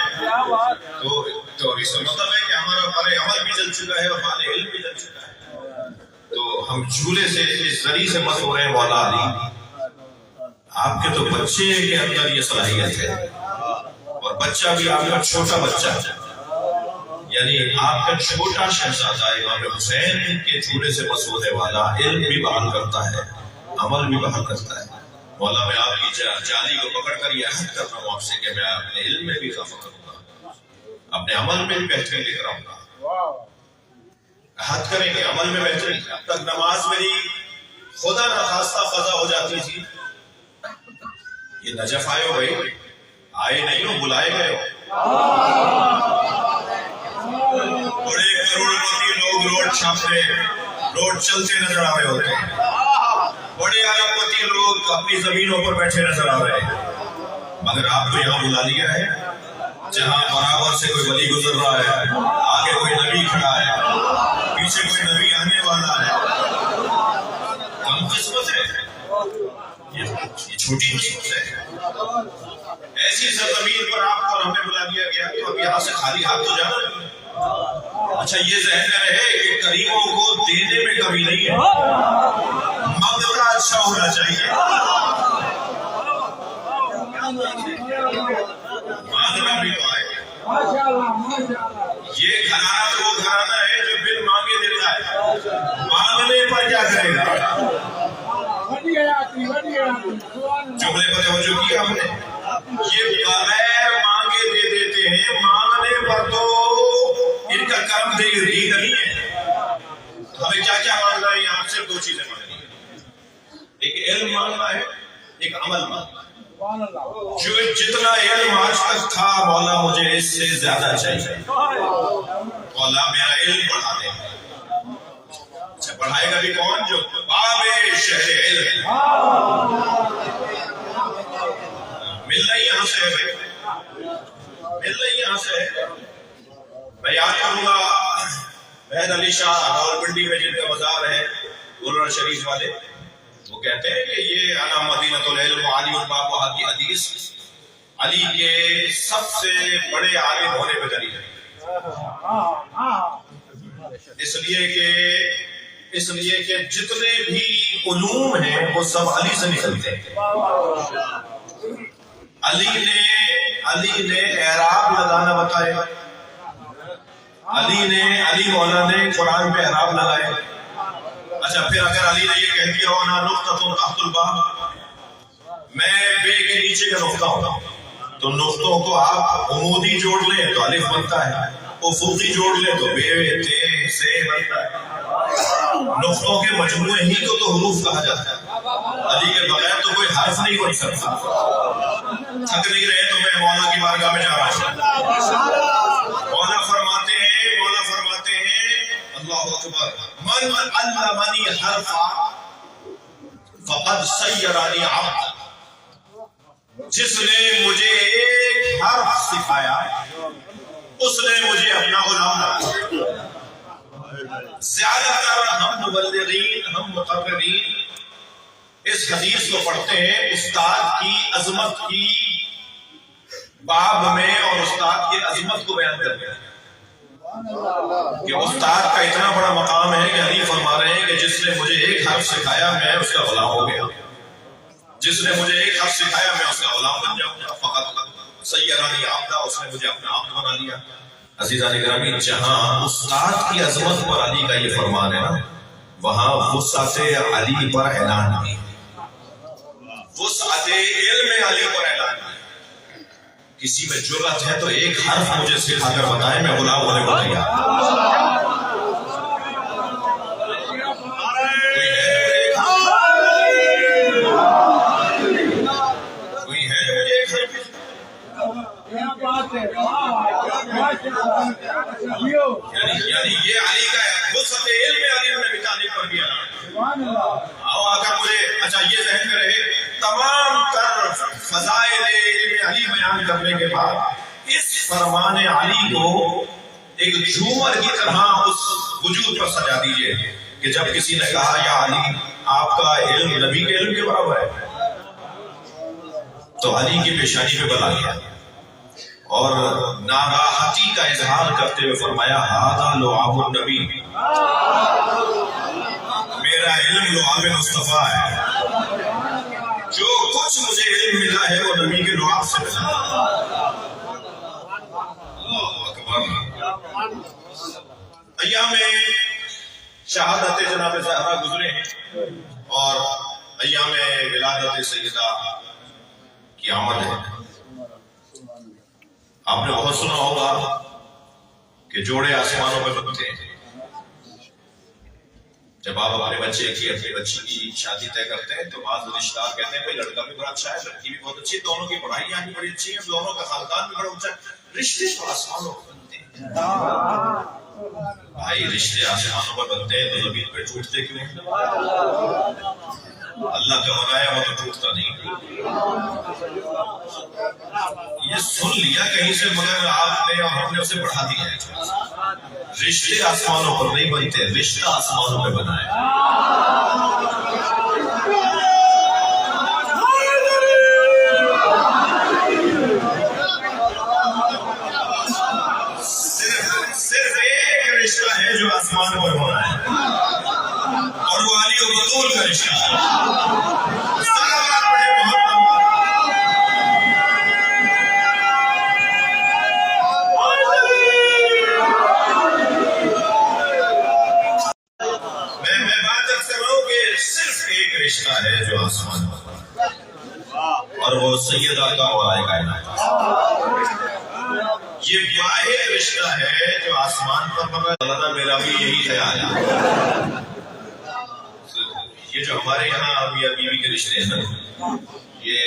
تو اس کا مطلب ہے کہ ہمارا بال عمل بھی جل چکا ہے اور بال علم بھی جل چکا ہے۔ تو ہم جھولے سے اس ذریعے سے مت ہو رہے ہیں مولا علی، آپ کے تو بچے کے اندر یہ صلاحیت ہے، اور بچہ بھی آپ کا چھوٹا بچہ، یعنی آپ کا چھوٹا شہزادہ امام حسین کے جھولے سے مس ہونے والا علم بھی بحال کرتا ہے، عمل بھی بحال کرتا ہے۔ مولا میں آپ کی جالی کو پکڑ کر یہ عہد کر رہا ہوں آپ سے کہ میں اپنے علم میں بھی اضافہ کروں گا، اپنے عمل میں بھی بہتری لے کر آؤں گا۔ عہد کریں گے عمل میں بہتری۔ اب تک نماز میری خدا نخواستہ قضا ہو جاتی تھی، یہ نجف آئے ہو بھائی، آئے نہیں ہو، بلائے گئے ہو، بڑے کروڑپتی لوگ روڈ چھاپتے روڈ چلتے نظر آ رہے ہوتے ہیں، بڑے ارب پتی لوگ اپنی زمینوں پر بیٹھے نظر آ رہے ہیں، مگر آپ کو یہاں بلا لیا ہے جہاں برابر سے کوئی ولی گزر رہا ہے، آگے کوئی نبی کھڑا ہے، پیچھے کوئی نبی آنے والا ہے۔ کم قسمت ہے یہ، چھوٹی قسمت ہے۔ ایسی سرزمین پر آپ کو اور ہمیں بلا دیا گیا تو اب یہاں سے خالی ہاتھ تو جانا نہیں۔ اچھا یہ ذہن میں رہے کہ غریبوں کو دینے میں کمی نہیں ہے، مانگنا اچھا ہونا چاہیے، مانگنا بھی تو آئے۔ یہ گھرانہ تو وہ گھرانہ ہے جو بن مانگے دیتا ہے، مانگنے پر کیا کرے گا؟ جملے پر توجہ کی ہم نے، یہ بغیر مانگے دے دیتے ہیں، مانگنے پر تو ان کا کرم دے گی نہیں ہے۔ ہمیں کیا کیا مانگنا ہے؟ یہاں صرف 2 چیزیں مانگنی ہے، ایک علم مانگنا ہے، ایک عمل مانگنا ہے۔ جو جتنا علم آج تک تھا مولا مجھے اس سے زیادہ چاہیے، مولا میرا علم بڑھا دے۔ اچھا بڑھائے گا بھی کون؟ جو باب شہر علم، ملنا ہی یہاں سے ہے بھائی، ملنا ہی یہاں سے ہے۔ میں یاد کروں گا بہن علی شاہ راولپنڈی میں جن کا مزار ہے گلرا شریف والے، وہ کہتے ہیں کہ یہ انا مدینۃ العلم علی الباب و حدی حدیث، علی کے سب سے بڑے عالم ہونے پہ دلیل ہے، اس لیے کہ جتنے بھی علوم ہیں وہ سب علی سے نکلتے ہیں۔ علی نے اعراب لگانا بتایا، علی مولا نے قرآن پہ اعراب لگائے۔ اچھا پھر اگر علی نے یہ کہہ دیا ہونا نقطۃ تحت الباب، میں بے کے نیچے کا نقطہ ہوں، تو نقطوں کو آپ عمودی جوڑ لیں تو الف بنتا ہے، افقی جوڑ لیں تو بے تے سے بنتا ہے، نقطوں کے مجموعے ہی کو تو حروف کہا جاتا ہے، علی کے بغیر تو کوئی حرف نہیں بن سکتا۔ تھک نہیں رہے تو میں مولا کی بارگاہ میں جا رہا ہوں۔ مولا فرماتے ہیں اللہ اکبر، من علمنی حرفا فقد سیرانی عبد، جس نے مجھے ایک حرف سکھایا اس نے مجھے اپنا غلام بنایا۔ زیادہ تر ہم مبلغین، ہم مقررین اس حدیث کو پڑھتے ہیں استاد کی عظمت کی باب میں اور استاد کی عظمت کو بیان کرتے ہیں کہ استاد کا اتنا بڑا مقام ہے کہ علی فرما رہے ہیں کہ جس نے مجھے ایک حرف سکھایا میں اس کا غلام ہو گیا۔ جس نے مجھے ایک حرف سکھایا میں اس کا غلام بن جاؤں گا. فقط سیرانی عبدا، اس نے مجھے اپنا عبد بنا لیا. عزیزان گرامی، جہاں استاد کی عظمت پر علی کا یہ فرمان ہے نا، وہاں وسعت علی پر اعلان ہے، وسعت علم علی پر اعلان ہے. کسی میں جرأت ہے تو ایک حرف مجھے سکھا کر بتائیں، میں غلام ہونے کو تیار. یعنی یہ علی کا وسعت علم علی میں بتانے پر بھی اعلان. اگر مجھے اچھا یہ ذہن میں رہے، تمام تر فضائل علم علی بیان کرنے کے بعد اس فرمان علی کو ایک جھومر کی طرح اس وجود پر سجا دیجئے کہ جب کسی نے کہا یا علی آپ کا علم نبی کے علم کے برابر ہے، تو علی کی پیشانی پہ بل آ گیا اور ناراحتی کا اظہار کرتے ہوئے فرمایا ھذا لعاب النبی، میرا علم لعاب مصطفیٰ ہے، جو کچھ مجھے علم ملا ہے وہ نبی کے لعاب سے ملا. اللہ اکبر. ایام شہادت جناب زہرا گزرے ہیں اور ایام ولادت سیدہ کی آمد ہے. آپ نے بہت سنا ہوگا کہ جوڑے آسمانوں پہ بنتے ہیں. جب آپ اپنے بچے کی اپنی بچی کی شادی طے کرتے ہیں تو بعض رشتہ دار کہتے ہیں بھائی لڑکا بھی بڑا اچھا ہے، لڑکی بھی بہت اچھی ہے، دونوں کی پڑھائیاں بھی بڑی اچھی ہیں، دونوں کا خاندان بھی بڑا اچھا ہے. رشتے تو آسمانوں پہ بنتے ہیں بھائی، رشتے آسمانوں پر بنتے ہیں تو زمین پہ ٹوٹتے کیوں ہیں؟ اللہ کا بنایا وہ تو ٹوٹتا نہیں. یہ سن لیا کہیں سے، مگر آپ نے اور ہم نے اسے بڑھا دیا ہے. رشتے آسمانوں پر نہیں بنتے، رشتہ آسمانوں پہ بنا ہے. صرف ایک رشتہ ہے جو آسمانوں پر بنا ہے اور وہ علی و بطول کا رشتہ ہے. رشتہ ہے جو آسمان پر، اور وہ سیدہ کا مولا کائنات. یہ واحد رشتہ ہے جو آسمان پر بنا. اللہ میرا بھی یہی خیال ہے. یہ جو ہمارے یہاں میاں بیوی کے رشتے ہیں نا، یہ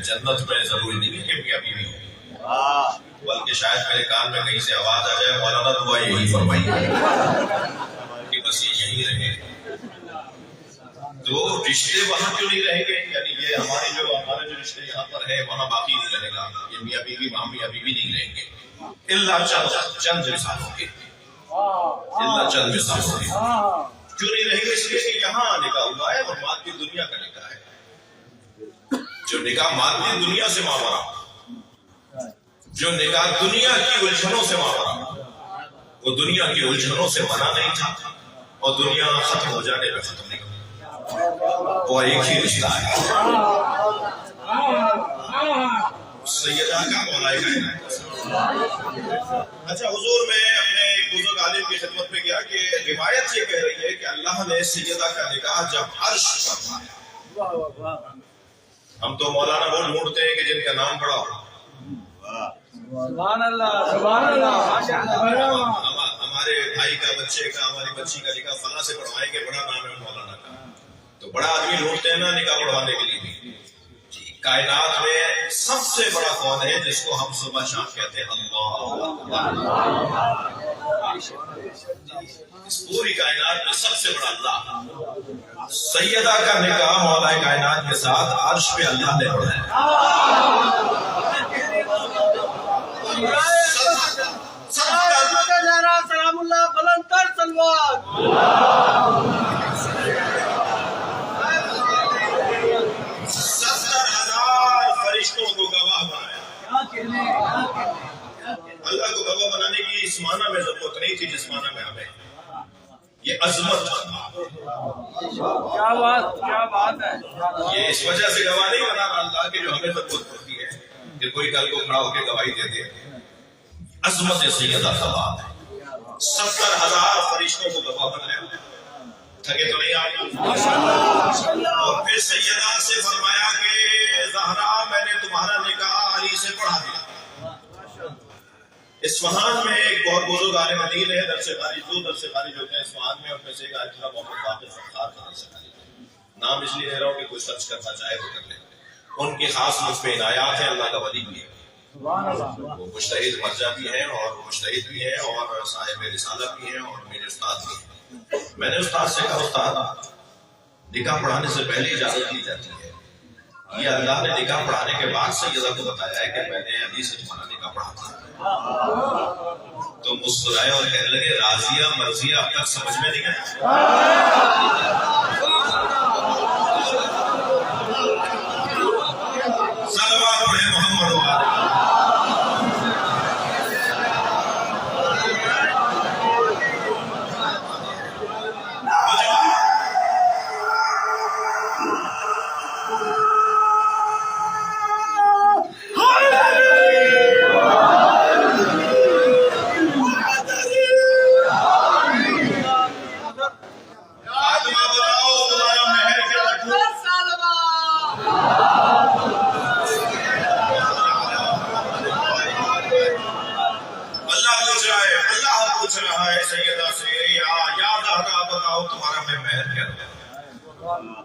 جنت میں ضروری نہیں ہے کہ میاں بیوی ہو، بلکہ شاید میرے کان میں کہیں سے آواز آ جائے مولانا دعا یہی فرمائی کہ بس یہ یہی رہے. تو رشتے وہاں کیوں نہیں رہیں گے؟ یعنی یہ ہمارے جو رشتے یہاں پر ہے وہاں باقی نہیں رہے گا. یہ میاں بیوی وہاں میاں بیوی نہیں رہیں گے الا چند مثالوں کے، الا چند مثالوں کے. کیوں نہیں رہیں گے؟ اس لیے کہ یہاں نکاح ہوا ہے اور مادی دنیا کا نکاح ہے. جو نکاح مادی دنیا سے ماورا، جو نکاح دنیا کی الجھنوں سے ماورا، وہ دنیا کی الجھنوں سے بنا نہیں تھا اور دنیا ختم ہو جانے پہ ختم نہیں. وہ ایک ہی رشتہ ہے سیدہ کا مولا کائنات. اچھا حضور، میں اپنے ایک بزرگ عالم کی خدمت میں گیا کہ روایت یہ کہہ رہی ہے کہ اللہ نے سیدہ کا نکاح جب عرش پر پایا. ہم تو مولانا وہ ڈھونڈتے ہیں کہ جن کا نام بڑا ہو. سبحان اللہ، سبحان اللہ. ہمارے بھائی کا، بچے کا، ہماری بچی کا نکاح فلاں سے پڑھوائیں گے، بڑا نام ہے مولانا کا. تو بڑا آدمی ڈھونڈتے ہیں نا نکاح پڑھوانے کے لیے بھی. کائنات میں سب سے بڑا کون ہے جس کو ہم صبح شام کہتے ہیں؟ اللہ. اس پوری کائنات میں سب سے بڑا اللہ. سیدہ کا نکاح مولا کائنات کے ساتھ عرش پہ اللہ نے پڑھایا. سلام اللہ بلندر سلوات. 70,000 فرشتوں کو گواہ بنایا. اللہ کو گواہ بنانے کی اس معنی میں ضرورت نہیں تھی جس معنی میں ہمیں. یہ عظمت بننا، کیا بات ہے. یہ اس وجہ سے گواہ نہیں بنا اللہ کی جو ہمیں ضرورت ہوتی ہے کہ کوئی کل کو کھڑا ہو کے گواہی دے دے. عظمت سیدہ کا بات ہے. 70,000 فرشتوں کو گواہ بنایا، تھکے تو نہیں آپ. اور پھر سیدہ سے فرمایا کہ زہرا میں نے تمہارا نکاح علی سے پڑھا دیا. اصفہان میں ایک بہت بزرگ عالم دین ہے، درس قاری، دو درس قاری جو ہیں اصفہان میں، ان میں سے ایک آیت اللہ محمد باقر فتار کا درس قاری. نام اس لیے دے رہا ہوں کہ کوئی سرچ کرنا چاہے وہ کر لے. ان کی خاص مجھ پہ عنایات ہیں، اللہ کا ولی بھی ہے، وہ مجتہد مرجع بھی ہیں اور مجتہد بھی ہیں اور صاحب رسالت بھی ہیں اور میرے استاد بھی ہیں. میں نے استاد سے کہا استاد نکاح پڑھانے سے پہلے اجازت دی جاتی ہے، یہ اللہ نے نکاح پڑھانے کے بعد سیدہ کو بتایا ہے کہ میں نے علی سے تمہارا نکاح پڑھا تھا. تو مسکرائے اور کہنے لگے راضیہ مرضیہ اب تک سمجھ میں نہیں آیا. صلوات پڑھے محمد وآلہ.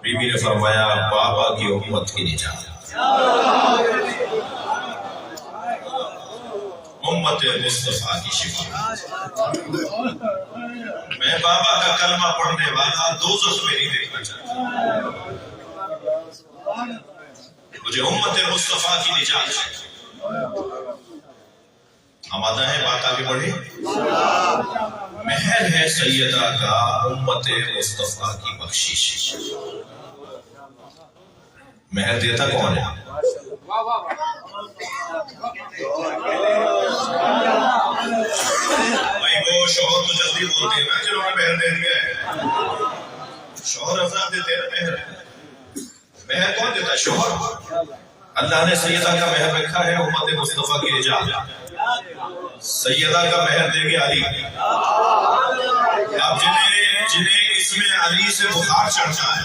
بی بی نے فرمایا بابا کی امت کی نجات، امت مصطفیٰ کی شفا. میں بابا کا کلمہ پڑھنے والا دوزخ میں نہیں دیکھنا چاہتا، مجھے امت مصطفیٰ کی نجات ہے. آمادہ ہے بات آگے بڑھے. مہر ہے سیدہ کا امت مصطفیٰ کی بخشش. مہر دیتا کون ہے؟ بھائی وہ شوہر تو جلدی بولتے ہیں نا جنہوں نے مہر دے دیا ہے. شوہر افراد دیتے ہیں مہر. مہر کون دیتا ہے؟ شوہر. اللہ نے سیدہ کا مہر رکھا ہے امت مصطفیٰ کی نجات. سیدہ کا مہر دے گے علی. اب جنہیں اس میں علی سے بخار چڑھتا ہے،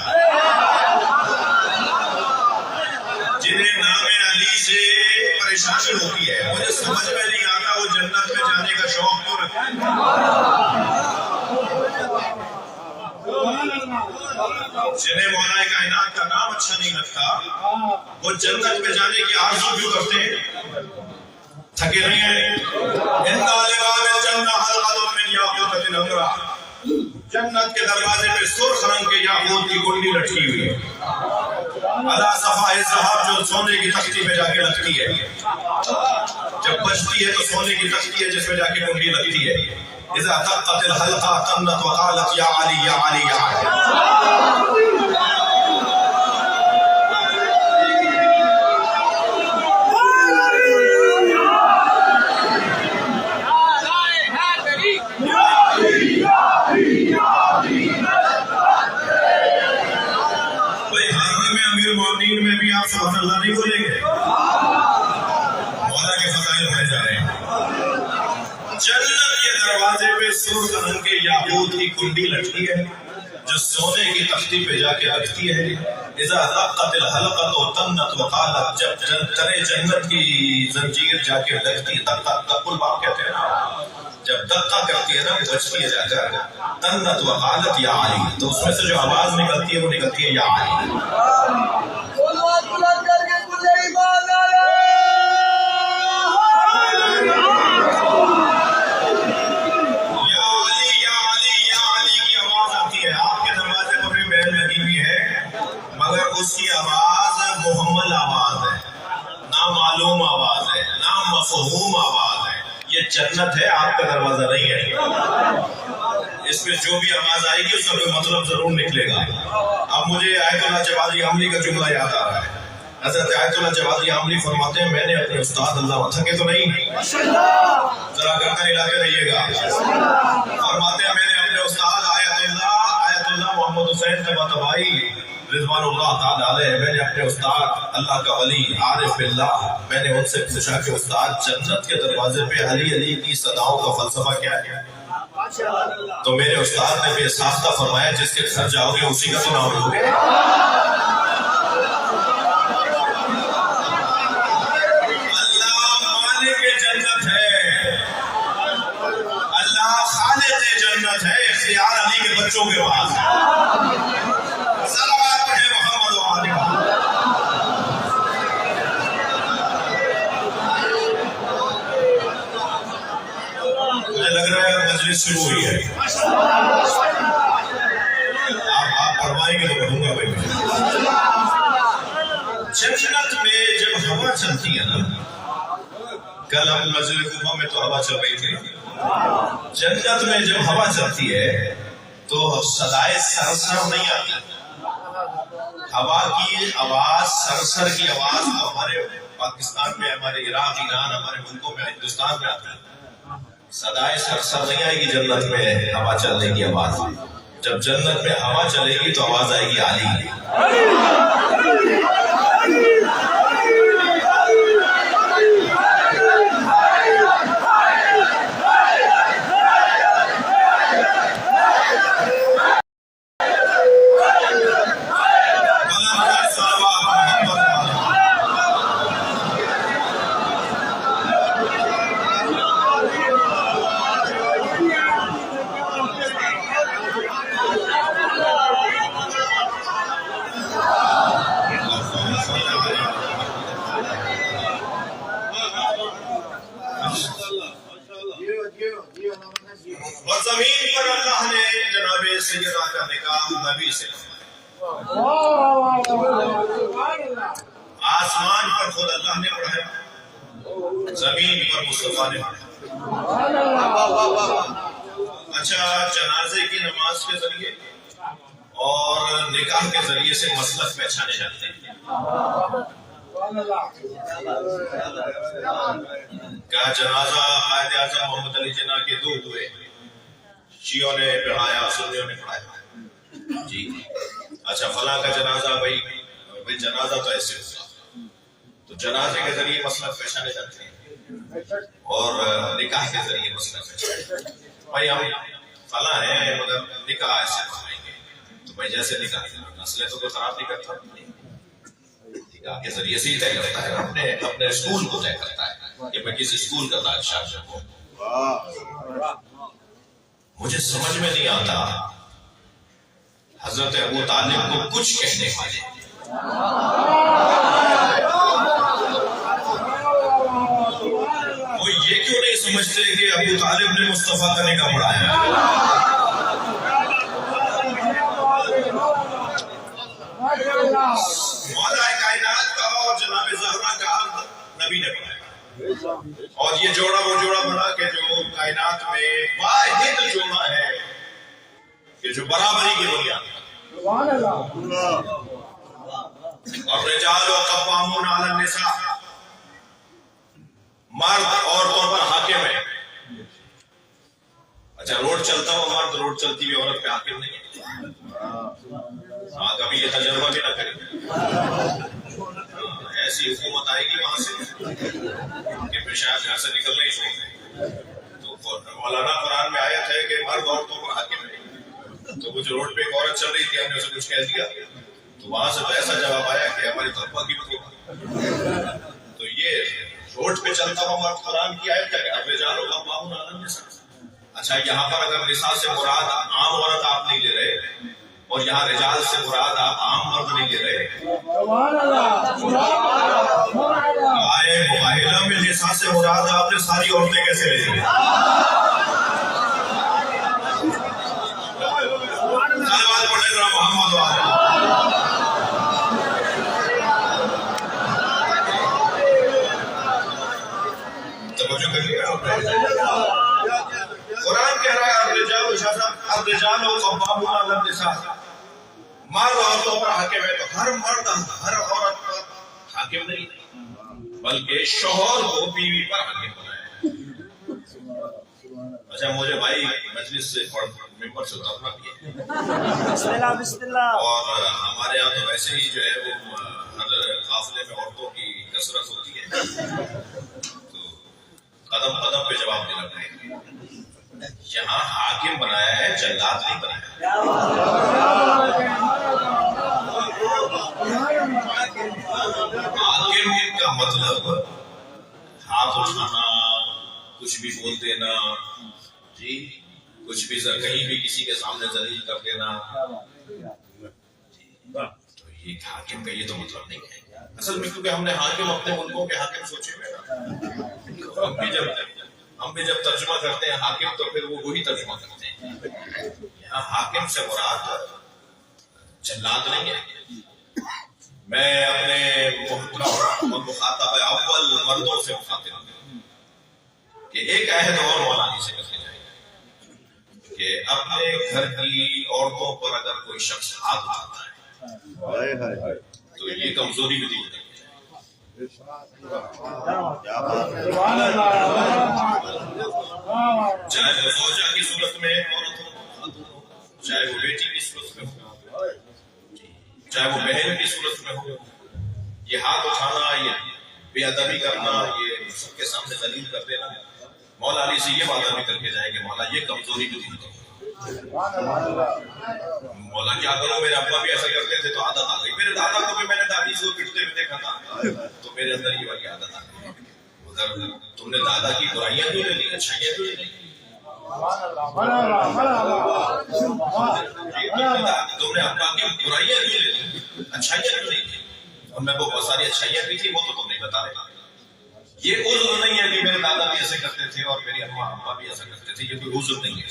جنہیں نام علی سے پریشانی ہوتی ہے، مجھے سمجھ میں نہیں آتا وہ جنت میں جانے کا شوق کیوں رکھتے ہیں. جنہیں مولا کائنات کا نام اچھا نہیں لگتا وہ جنت میں جانے کی آرزو کیوں کرتے ہیں؟ تھکے نہیں ہیں. جنت کے دروازے پہ سرخ رنگ کے یاقوت کی کنڈی لٹکی ہوئی ہے. اللہ صفائے ذہب جو سونے کی تختی پہ جا کے لگتی ہے، جب بجتی ہے تو سونے کی تختی ہے جس پہ جا کے کنڈی لگتی ہے. اذا دقت الحلقہ تنت وقالت یا علی یا علی یا علی. میں بھی آپ سبحان اللہ نہیں بولیں گے. مولا کے فضائل ہونے جا رہے ہیں. جنت کے دروازے پہ سرخ رنگ کے یاقوت کی کنڈی لٹکی ہے جو سونے کی تختی پہ جا کے لگتی ہے. اذا دقت الحلقۃ تنت وقالت، جب ترے جنت کی زنجیر جا کے لگتی ہے، دق الباب کہتے ہیں نا، جب دقہ کرتی ہے نا وہ بچتی ہے جا کر تنت وقالت یا علی، تو اس میں سے جو آواز نکلتی ہے وہ نکلتی ہے یا علی. اس کی آواز محمل آواز ہے، نامعلوم آواز ہے، نامفہوم آواز ہے. یہ جنت ہے، آپ کا دروازہ نہیں ہے. اس میں جو بھی آواز آئے گی اس کا کوئی مطلب ضرور نکلے گا. اب مجھے آیت اللہ جوادی عاملی کا جملہ یاد آ رہا ہے. حضرت آیت اللہ جوادی عاملی فرماتے ہیں میں نے اپنے استاد اللہ تھکے تو نہیں، ذرا گردن ہلاتے رہیے گا. فرماتے ہیں میں نے اپنے استاد آیت آیت اللہ محمد حسین طباطبائی رضوان اللہ تعالیٰ علیہ، میں نے اپنے استاد اللہ کا ولی عارف باللہ، میں نے ان سے پوچھا کہ استاد جنت کے دروازے پہ علی علی کی صداؤں کا فلسفہ کیا ہے؟ تو میرے استاد نے بے ساختہ فرمایا جس کے گھر جاؤ گے اسی کا تو نام لو گے۔ اللہ مالک جنت ہے، اللہ خالق جنت ہے، اختیار علی کے بچوں کے پاس ہے۔ صلوات پڑھیں محمد و آل محمد۔ مجھے لگ رہا ہے مجلس شروع ہوئی ہے، آپ فرمائیں گے تو پڑھوں گا بھائی۔ جنت میں جب ہوا چلتی ہے نا، کل ہم مسجد کوفہ میں تو ہوا چل رہی تھی، جنت میں جب ہوا چلتی ہے تو صدائے سرسر نہیں آتی، ہوا کی آواز، سرسر کی آواز تو ہمارے پاکستان میں، ہمارے عراق، ایران، ہمارے ملکوں میں، ہندوستان میں آتی ہے، صدائے سرسر نہیں آئے گی جنت میں ہوا چلنے کی آواز۔ جب جنت میں ہوا چلے گی تو آواز آئے گی علی۔ اور زمین پر اللہ نے جناب سیدہ کا نکاح نبی سے، آسمان پر خود اللہ نے پڑھایا، زمین پر مصطفیٰ نے پڑھایا۔ اچھا، جنازے کی نماز کے ذریعے اور نکاح کے ذریعے سے مسلک پہچانے جاتے ہیں۔ کیا جنازہ قائد اعظم محمد علی جناح کے دو ہوئے، شیعوں نے پڑھایا، سنیوں نے پڑھایا جی۔ اچھا، فلاں کا جنازہ، بھائی جنازہ تو ایسے ہوگا، تو جنازے کے ذریعے مسلک پہچانے جاتے ہیں اور نکاح کے ذریعے مسلک پہچانے جاتے ہیں۔ بھائی ہم فلاں ہیں مگر نکاح ایسے پڑھائیں گے، تو بھائی جیسے نکاح نسلیں تو کوئی خراب نہیں کرتا، نکاح کے ذریعے سے ہی طے کرتا ہے، اپنے اسکول کو طے کرتا ہے کہ میں کس اسکول کا طالب شاگرد ہوں۔ مجھے سمجھ میں نہیں آتا حضرت ابو طالب کو کچھ کہنے والے وہ یہ کیوں نہیں سمجھتے کہ ابو طالب نے مصطفیٰ کا نکاح پڑھایا ہے؟ مولا کائنات کا اور جناب زہرا کا نبی نے پڑھایا، اور یہ جوڑا وہ جوڑا بنا کہ جو کائنات میں واحد جوڑا ہے کہ جو برابری کی بنیاد ہے۔ اور رجال و قوامون علی النساء، مرد عورتوں پر حاکم ہے۔ اچھا، روڈ چلتا ہو مرد، روڈ چلتی ہوئی عورت پہ حاکم نہیں ہے؟ ہاں، کبھی یہ تجربہ بھی نہ کریں، ایسی حکومت آئے گی وہاں سے کہ پھر شاید گھر سے نکلنا ہی چھوڑ دیں۔ تو مولانا قرآن میں آیت ہے کہ مرد عورتوں پر حاکم ہے، تو وہ جو روڈ پہ ایک عورت چل رہی تھی، ہم نے اسے کچھ کہہ دیا تو وہاں سے تو ایسا جواب آیا کہ ہماری طرفہ کی بھی ہوگا۔ تو یہ روڈ پہ چلتا ہوا مرد، قرآن کی آیت کیا ہے؟ الرجال قوامون علی النساء۔ اچھا، یہاں پر اگر نساء سے مراد عام عورت آپ نہیں لے رہے اور یہاں رجال سے مراد آپ عام مرد نہیں لے رہے، آئے مباہلہ میں نساء سے مراد آپ نے ساری عورتیں کیسے لے لی؟ صلوات پڑھیں ذرا محمد و آل محمد۔ توجہ کریے، قرآن کہہ رہا ہے الرجال قوامون علی النساء، مرد عورتوں پر حاکم ہے، تو ہر مرد ہر عورت پر حاکم نہیں، بلکہ شوہر کو بیوی پر حاکم بنایا ہے۔ اچھا، مجھے بھائی مجلس سے اوپر سے اترنا بھی ہے. بسم اللہ بسم اللہ. اور ہمارے یہاں تو ویسے ہی جو ہے وہ ہر قافلے میں عورتوں کی کثرت ہوتی ہے، تو قدم قدم پہ جواب دینا پڑے گا. یہاں حاکم بنایا ہے، جلاد نہیں بنایا. حاکم کا مطلب ہاتھ اٹھانا، کچھ بھی بول دینا، جی کچھ بھی کہیں بھی کسی کے سامنے ذلیل کر دینا، تو یہ حاکم کا یہ تو مطلب نہیں ہے اصل میں. کیونکہ ہم نے حاکم اپنے ملکوں کے حاکم سوچے ہوئے نا. ہم بھی جب ترجمہ کرتے ہیں حاکم تو پھر وہ وہی ترجمہ کرتے ہیں. یہاں حاکم سے مراد جلاد نہیں ہے. میں اپنے محترم اور مخاطب اول مردوں سے مخاطب ہوں کہ ایک عہد اور مولانا سے کرتے جائیں کہ اپنے گھر کی عورتوں پر اگر کوئی شخص ہاتھ اٹھاتا ہے تو یہ کمزوری بھی دور کرتی ہے. چاہے وہ زوجہ کی صورت میں عورت ہو، چاہے وہ بیٹی کی صورت میں ہو، چاہے وہ بہن کی صورت میں ہو. یہ ہاتھ اٹھانا، یہ بے ادبی کرنا، یہ سب کے سامنے ذلیل کر دینا، مولا علی سے یہ وعدہ بھی کر کے جائیں گے مولا یہ کمزوری بھی دور کرو. مولا کیا کرو، میرے ابا بھی ایسا کرتے تھے تو عادت آ گئی. میرے دادا کو بھی میں نے دادی سے پٹتے ہوئے دیکھا تھا تو میرے اندر یہ والی عادت آ گئی. مگر تم نے دادا کی برائیاں کیوں نہیں لی، اچھائیاں کیوں نہیں لی؟ تم نے ابا کی برائیاں کیوں نہیں لی، اچھائیاں کیوں نہیں لی؟ اور میں وہ بہت ساری اچھائیاں بھی تھی، وہ تو تم نہیں بتا رہے. یہ عذر نہیں ہے کہ میرے دادا بھی ایسے کرتے تھے اور میری اما ابا بھی ایسا کرتے تھے، یہ کوئی عذر نہیں ہے.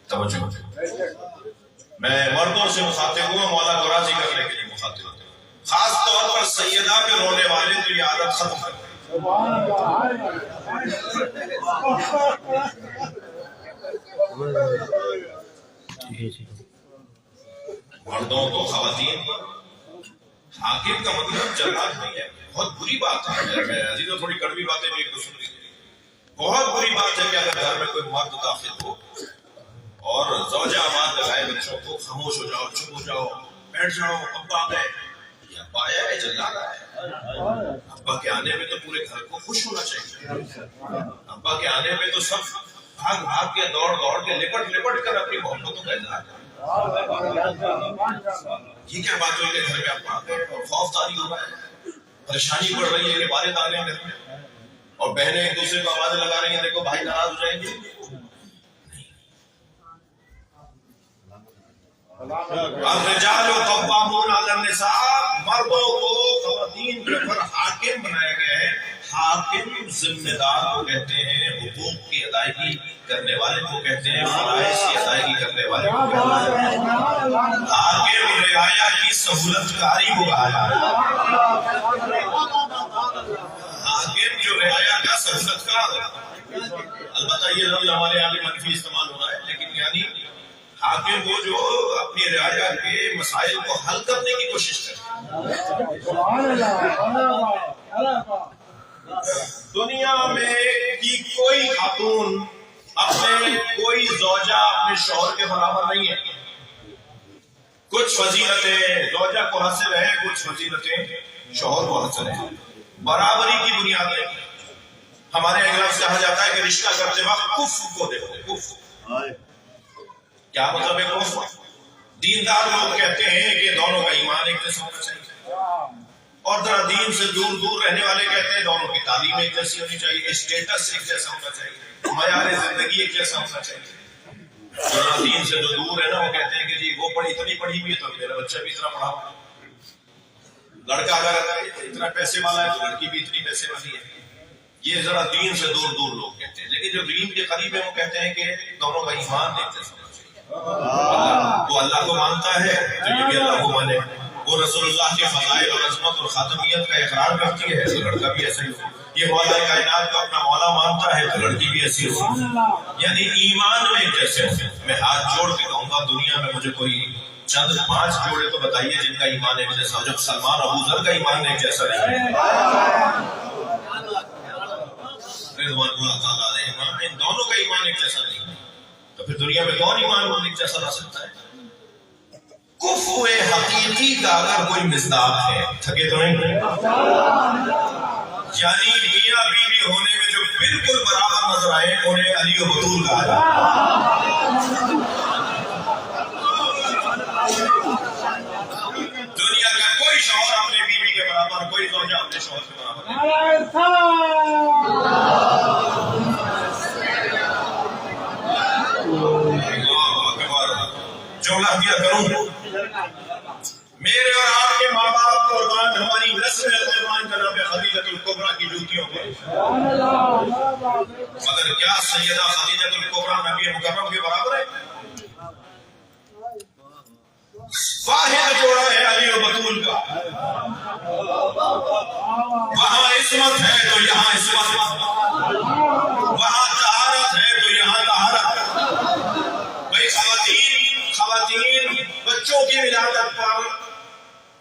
توجہ، میں مردوں سے مخاطب ہوں، مولا کو راضی کرنے کے لیے مخاطب ہوں. خاص طور پر سیدہ پہ رونے والے تو یہ عادت ختم کر دیں. مردوں کو خواتین پر حاکم کا مطلب جلاد نہیں ہے. بہت بری بات ہے. عزیزوں تھوڑی کڑوی باتیں بھی ایک سن لیجیے. بہت بری بات ہے کہ اگر گھر میں کوئی مرد داخل ہو اور زوجہ آواز لگائے بچوں کو خاموش ہو جاؤ، چپ ہو جاؤ، بیٹھ جاؤ، ابا آ گئے. یہ ابا آیا ہے، جلاد آیا ہے. ابا کے آنے میں تو پورے گھر کو خوش ہونا چاہیے. ابا کے آنے میں تو سب بھاگ بھاگ کے دوڑ دوڑ کے لپٹ لپٹ کر اپنی محبتوں کا اظہار کریں. یہ کیا بات ہوئی کہ گھر میں ابا آ گئے اور خوف طاری ہو رہا ہے، پریشانی بڑھ رہی ہے کہ والد آ رہے ہیں گھر میں اور بہنیں ایک دوسرے کو آوازیں لگا رہی ہیں، دیکھو بھائی ناراض ہو جائیں گے. الرجال قوامون علی النساء، مردوں کو خواتین کے اوپر حاکم بنایا گیا ہے. حاکم ذمہ دار کو کہتے ہیں، حقوق کی ادائیگی کرنے والے کو کہتے ہیں، فرائض کی ادائیگی کرنے والے کو کہتے ہیں. حاکم رعایا کی سہولت کاری کو کہا جاتا ہے. حاکم جو رعایا کا سہولت کار. البتہ یہ لفظ ہمارے یہاں بھی منفی استعمال ہو رہا ہے، لیکن یعنی حاکم وہ جو اپنی رعایا کے مسائل کو حل کرنے کی کوشش کرے. دنیا میں کی کوئی خاتون اپنے کوئی زوجہ اپنے شوہر کے برابر نہیں ہے. کچھ فضیلتیں زوجہ کو حاصل ہیں، کچھ فضیلتیں شوہر کو حاصل ہیں. برابری کی بنیاد ہے. ہمارے ایک لفظ کہا جاتا ہے کہ رشتہ کرتے وقت کف کو دیکھو. کف کیا مطلب ہے؟ کف. دیندار لوگ کہتے ہیں کہ دونوں کا ایمان ایک جیسا ہونا چاہیے، اور ذرا دین سے دور دور رہنے والے کہتے ہیں دونوں کی تعلیم ایک جیسی ہونی چاہیے، اسٹیٹس ایک جیسا ہونا چاہیے، معیار زندگی ایک جیسا ہونا چاہیے. ذرا دین سے جو دور ہے نا وہ کہتے ہیں کہ جی وہ اتنی پڑھی ہوئی ہے تو میرا بچہ بھی اتنا پڑھا ہوا. لڑکا اگر اتنا پیسے والا ہے تو لڑکی بھی اتنی پیسے والی ہے. یہ ذرا دین سے دور دور لوگ کہتے ہیں. لیکن جو دین کے قریب ہے وہ کہتے ہیں کہ دونوں کا ایمان ایک جیسا ہونا چاہیے. وہ اللہ کو مانتا ہے تو یہ بھی اللہ کو مانے. وہ رسول اللہ کے فضائل اور عظمت اور خاتمیت کا اقرار کرتی ہے تو لڑکا بھی ایسا ہی ہو. یہ مولا کائنات کو اپنا مولا مانتا ہے تو لڑکی بھی ایسی ہو. یعنی ایمان میں ایک جیسے ہو. میں ہاتھ جوڑ کے کہوں گا دنیا میں مجھے کوئی چند 5 جوڑے تو بتائیے جن کا ایمان ایک جیسا ہو. جب سلمان ابو ذر کا ایمان ایک جیسا نہیں ہے، رضوان اللہ تعالیٰ علیہ، ان دونوں کا ایمان ایک جیسا نہیں ہے. تو تو پھر دنیا میں کون ایمان مالک جیسا رہ سکتا ہے؟ کفو حقیقی کا اگر کوئی مصداق ہے، تھکے تو نہیں، یعنی میاں بیوی ہونے میں جو بالکل برابر نظر آئے انہیں علی و بطول کہا جائے۔ دنیا کا کوئی شوہر اپنے بیوی کے برابر، کوئی زوجہ اپنے شوہر کے برابر نہیں۔ جملہ دیا کروں، میرے اور آپ کے ماں باپ قربان، ہماری نسل قربان جناب خدیجۃ الکبریٰ کی جوتیوں پر، مگر کیا سیدہ خدیجۃ الکبریٰ نبی مکرم کے برابر ہے؟ واحد جوڑا ہے علی و بطول کا، وہاں عصمت ہے تو یہاں عصمت، وہاں طہارت ہے تو یہاں طہارت۔ بھائی خواتین بچوں کی ولادت پر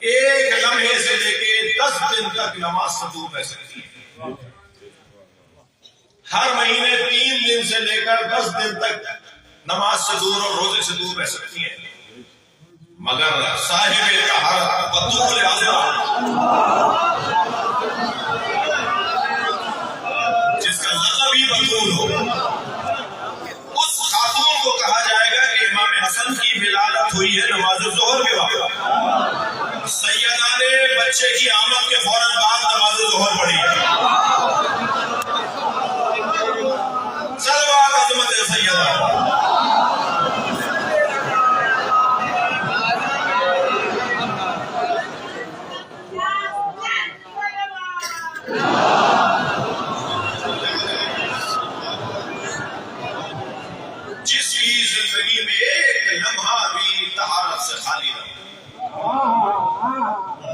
ایک لمحے سے لے کے 10 دن تک نماز سے دور رہ سکتی ہے، ہر مہینے 3 دن سے لے کر 10 دن تک نماز سے دور اور روزے سے دور رہ سکتی ہے، مگر صاحب طہارت بطول عذرا، جس کا لقب ہی بطول ہو، اس خاتون کو کہا جائے گا کہ امام حسن کی ولادت ہوئی ہے نماز ظہر کے وقت، سیدہ نے بچے کی آمد کے فوراً بعد نماز ظہر پڑھی ہے۔ صلوات عظمت سیدہ۔ جس کی زندگی میں ایک لمحہ بھی طہارت سے خالی نہ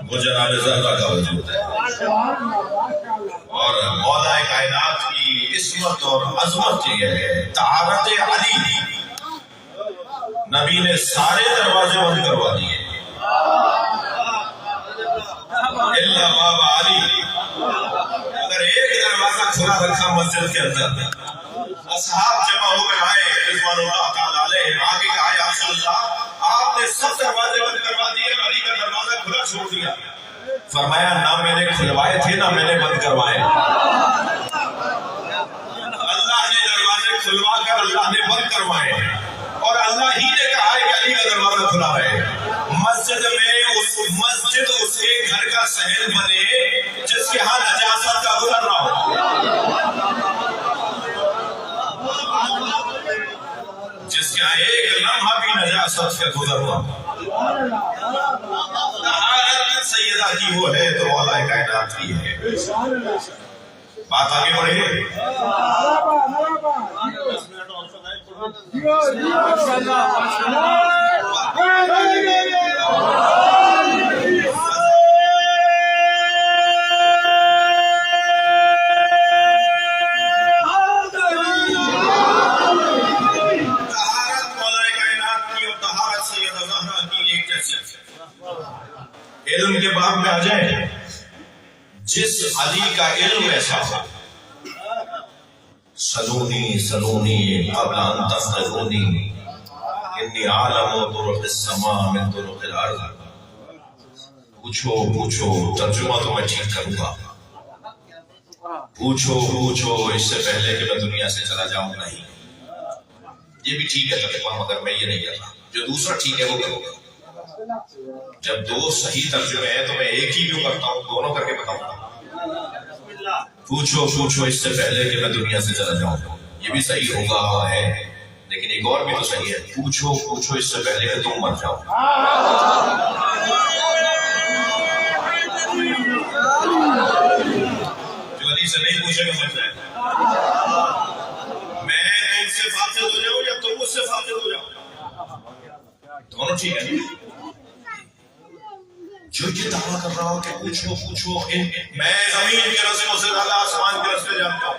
وہ جناب زہرا کا وجود ہے، اور مولا کائنات کی عصمت اور عظمت یہ ہے، طہارت علی، نبی نے سارے دروازے بند کروا دیے الا باب علی، اگر ایک دروازہ کھلا رکھا مسجد کے اندر، اصحاب جمع ہو کر آئے رضوان اللہ تعالی علیہ، آگے کہا یا رسول اللہ آپ نے سب دروازے بند کروا دیے، علی کا دروازہ کھلا چھوڑ دیا۔ فرمایا نہ میں نے کھلوائے تھے نہ میں نے بند کروائے، اللہ نے دروازے کھلوا کر اللہ نے بند کروائے، اور اللہ ہی نے کہا ہے کہ علی کا دروازہ کھلا رہے۔ مسجد اس کے گھر کا صحن بنے جس کے ہاں نجاست کا گزر رہا ہو، جس کے ہاں ایک لمحہ بھی نجاست کا گزر رہا ہو۔ طہارت سیدہ کی وہ ہے تو مولا کائنات کی ہے۔ بات آگے بڑھے، علم کے باب میں آ جائیں، جس علی کا علم ایسا ہو، سلونی سلونی قبل ان تسألونی انی عالم طرق السماء من طرق الارض، پوچھو ترجمہ تو میں ٹھیک کروں گا، پوچھو اس سے پہلے کہ میں دنیا سے چلا جاؤں نہیں، یہ بھی ٹھیک ہے ترجمہ، مگر میں یہ نہیں کر رہا، جو دوسرا ٹھیک ہے وہ کروں گا۔ جب دو صحیح ترجمے ہیں تو میں ایک ہی کیوں کرتا ہوں، دونوں کر کے بتاؤں گا۔ پوچھو اس سے پہلے کہ میں دنیا سے چلا جاؤں، یہ بھی صحیح ہوگا ہے، لیکن ایک اور بھی تو صحیح ہے، پوچھو اس سے پہلے کہ تم مر جاؤ۔ جو علی سے نہیں پوچھے گا مر جائے، میں تم سے فاصل ہو جاؤں یا تم مجھ سے فاصل ہو جاؤ، دونوں ٹھیک ہے۔ جو یہ دعویٰ کر رہا ہوں کہ پوچھو میں زمین کے رسموں سے زیادہ آسمان کے رستے جانتا ہوں،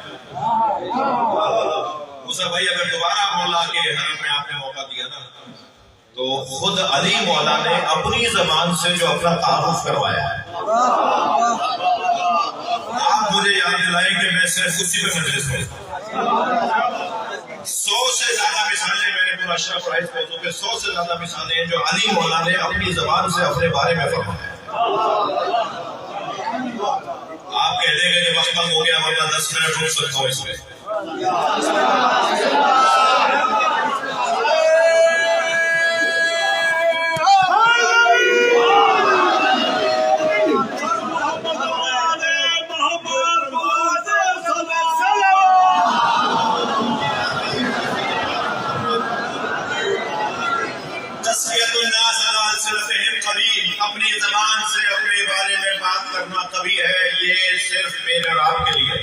موسیٰ بھائی اگر دوبارہ مولا کے حرم میں آپ نے موقع دیا نا تو خود علی مولا نے اپنی زبان سے جو اپنا تعارف کروایا ہے، آپ مجھے یاد دلائیں کہ میں صرف اسی پہ مجلس میں 100 سے زیادہ مثالیں میں نے پورا شرح پڑھا اس موضوع پہ 100 سے زیادہ مثالیں ہیں جو علی مولا نے اپنی زبان سے اپنے بارے میں فرمایا. آپ کہہ دیں گے کہ وقت کم ہو گیا ورنہ 10 منٹ رک سکتا ہوں اس میں. اپنی زبان سے اپنے بارے میں بات کرنا کبھی ہے یہ صرف میرے اور آپ کے لیے.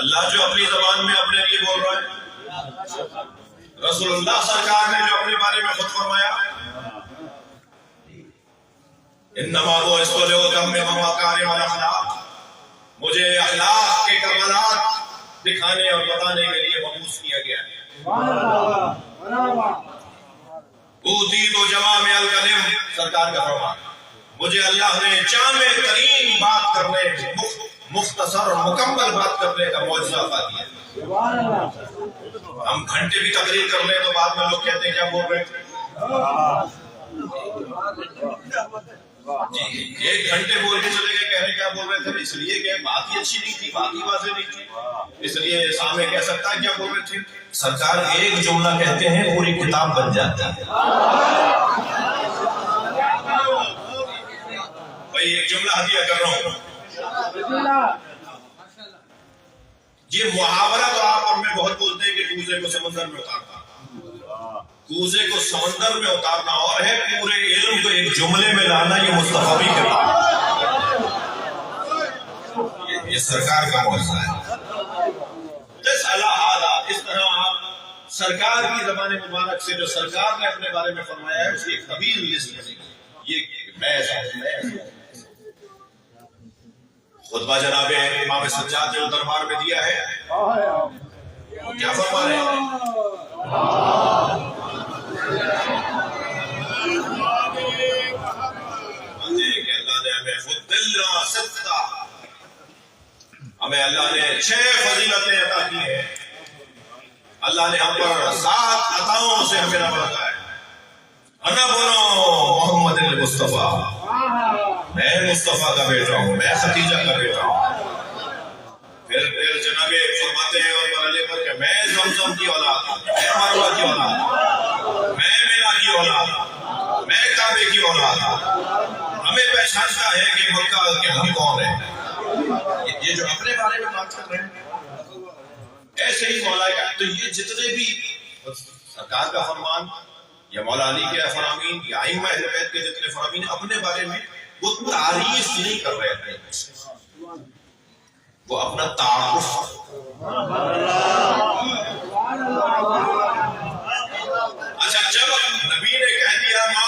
اللہ جو اپنی زبان میں اپنے لیے بول رہا ہے, رسول اللہ سرکار نے جو اپنے بارے میں خود فرمایا انما بعثت لأتمم مکارم الاخلاق, مجھے اخلاق کے کمالات دکھانے اور بتانے کے لیے مبعوث کیا گیا ہے. اوتیت جوامع الکلم, سرکار کا فرمان, مجھے اللہ نے جامع ترین بات کرنے, مختصر اور مکمل بات کرنے کا معجزہ عطا کیا. ہم گھنٹے بھی تقریر کر لیں تو بعد میں لوگ کہتے ہیں کیا بول رہے تھے جی, 1 گھنٹے بول کے چلے گئے, کہہ رہے کیا بول رہے تھے, اس لیے کہ بات ہی اچھی نہیں تھی, بات ہی واضح نہیں تھی, اس لیے سامنے کہہ سکتا ہے کیا بول رہے تھے. سرکار ایک جملہ کہتے ہیں پوری کتاب بن جاتی ہے. بھائی ایک جملہ ہدیہ کر رہا ہوں, یہ محاورہ تو آپ اور میں بہت بولتے ہیں کہ کوزے کو سمندر میں اتارنا, کوزے کو سمندر میں اتارنا اور ہے پورے علم کو ایک جملے میں لانا, یہ مصطفیٰ بھی کرتا, یہ سرکار کا معجزہ ہے. اس طرح آپ سرکار کی زبان مبارک سے جو سرکار نے اپنے بارے میں فرمایا ہے اس کی ایک طویل لسٹ بنے گی. یہ میں ایسا خطبہ جناب امام سجاد نے دربار میں دیا ہے, کیا فرما رہے ہیں, کہ اللہ نے ہمیں فضلنا ستا, ہمیں اللہ نے 6 فضیلتیں عطا کی ہیں. اللہ نے ہم پر 7 عطاؤں سے ہمیں نوازا ہے. انا بولو محمد المصطفیٰ, میں مصطفیٰ کا بیٹا ہوں, میں خدیجہ کا بیٹا ہوں. پھر جناب فرماتے ہیں اور مرحلے پر کہ میں زمزم کی اولاد ہوں, میں مروہ کی اولاد ہوں, میں مینا کی اولاد ہوں, میں کعبے کی اولاد ہوں. ہمیں پہچانتا ہے کہ مکہ کے ہم کون ہیں. یہ جو اپنے بارے میں بات کر رہے ہیں ایسے ہی مولا کا, تو یہ جتنے بھی سرکار کا فرمان یا مولا علی کے فرامین یا ائمہ اہل بیت کے جتنے فرامین اپنے بارے میں وہ تعریف نہیں کر رہے تھے, وہ اپنا تعارف. اچھا جب نبی نے کہہ دیا ما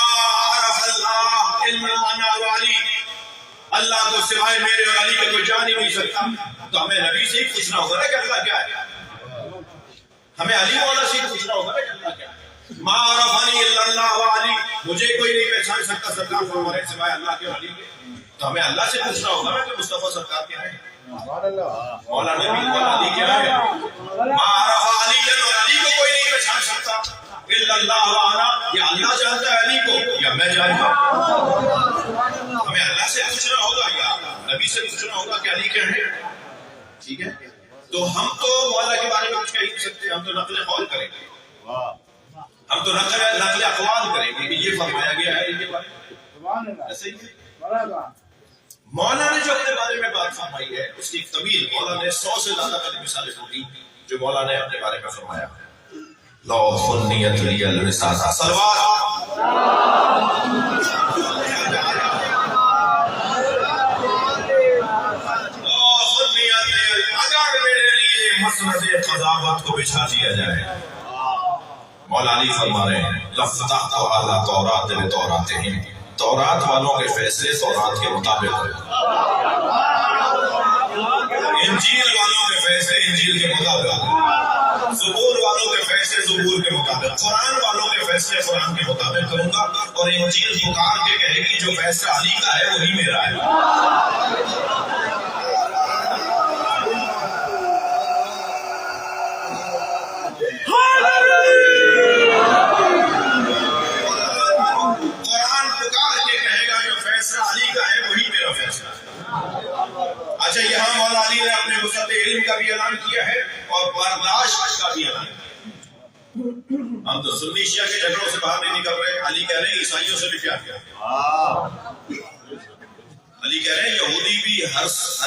عرف اللہ الا انا وعلی, اللہ کو سوائے میرے اور علی کے کوئی جان ہی نہیں سکتا, تو ہمیں نبی سے ہی پوچھنا ہوگا نا کہ اللہ کیا ہے, ہمیں علی مولا سے ہی پوچھنا ہوگا نا کہ اللہ کیا ہے. ما عرفنی الا اللہ وعلی, مجھے کوئی نہیں پہچان سکتا سرکار فرما رہے سوائے اللہ کے اور علی کے, تو ہمیں اللہ سے پوچھنا ہوگا نا کہ مصطفیٰ سرکار کیا ہے, مولا نبی مولا علی کیا ہے. ما عرف علی, اور علی کو کوئی نہیں پہچان سکتا الا اللہ وانا, یا اللہ جانتا ہے علی کو یا میں جانتا ہوں. ہمیں اللہ سے پوچھنا ہوگا یا نبی سے پوچھنا ہوگا کہ علی کیا ہے. ٹھیک ہے, تو ہم تو مولا کے بارے میں کچھ کہہ نہیں سکتے, ہم تو نقل قول کریں گے, ہم تو نقل اقوال کریں گے کہ یہ فرمایا گیا ہے ان کے بارے میں. ایسے ہی مولا نے جو اپنے بارے میں بات فرمائی ہے اس کی ایک طویل, مولا نے 100 سے زیادہ مثالیں دی جو مولا نے اپنے بارے میں فرمایا. لو فنیت لی الرسالہ, سلوات اگر میرے لیے مسند قضاوت کو بچھا دیا جائے, مولا علی فرما رہے ہیں لفتحت علی تورات بتوراتہم, تورات والوں کے فیصلے تورات کے مطابق, انجیل والوں کے فیصلے انجیل کے مطابق, زبور والوں کے فیصلے زبور کے مطابق, قرآن والوں کے فیصلے قرآن کے مطابق کروں گا, اور انجیل پکار کے کہے گی جو فیصلہ علی کا ہے وہی میرا ہے. علی نے اپنے وسعت علم کا بھی اعلان کیا ہے اور برداشت کا بھی اعلان کیا. ہم تو سنی شیعہ کے جھگڑوں سے باہر نہیں نکل رہے. علی کہہ رہے ہیں عیسائیوں سے بھی پیار کیا. علی کہہ رہے ہیں یہودی بھی ہر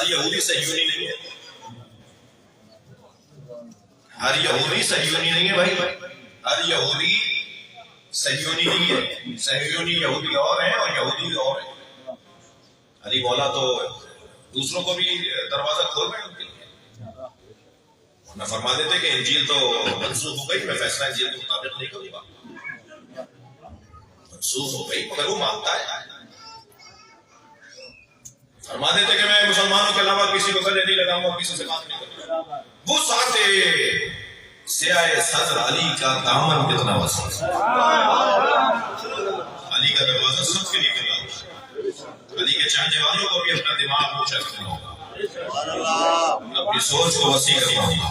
یہودی صہیونی نہیں ہے. ہر یہودی صہیونی نہیں ہے بھائی. ہر یہودی صہیونی نہیں ہے. صہیونی یہودی اور ہیں اور یہودی اور ہیں. علی مولا تو دوسروں کو بھی دروازہ کھول رہے ہیں ان کے لیے. میں فرما دیتے کہ انجیل تو منسوخ ہو گئی, میں فیصلہ انجیل کے مطابق نہیں کروں گا. منسوخ ہو گئی مگر وہ مانتا ہے. فرما دیتے کہ میں مسلمانوں کے علاوہ کسی کو گلے نہیں لگاؤں گا, کسی سے بات نہیں کروں گا. وہ ساتھ سیاہ صدر علی کا دامن کتنا وسیع. علی کا دروازہ سب کے لیے کھلا. علی کے چاہنے والوں کو بھی اپنا دماغ اونچا کرنا ہوگا, اپنی سوچ کو وسیع کرنا ہوگا.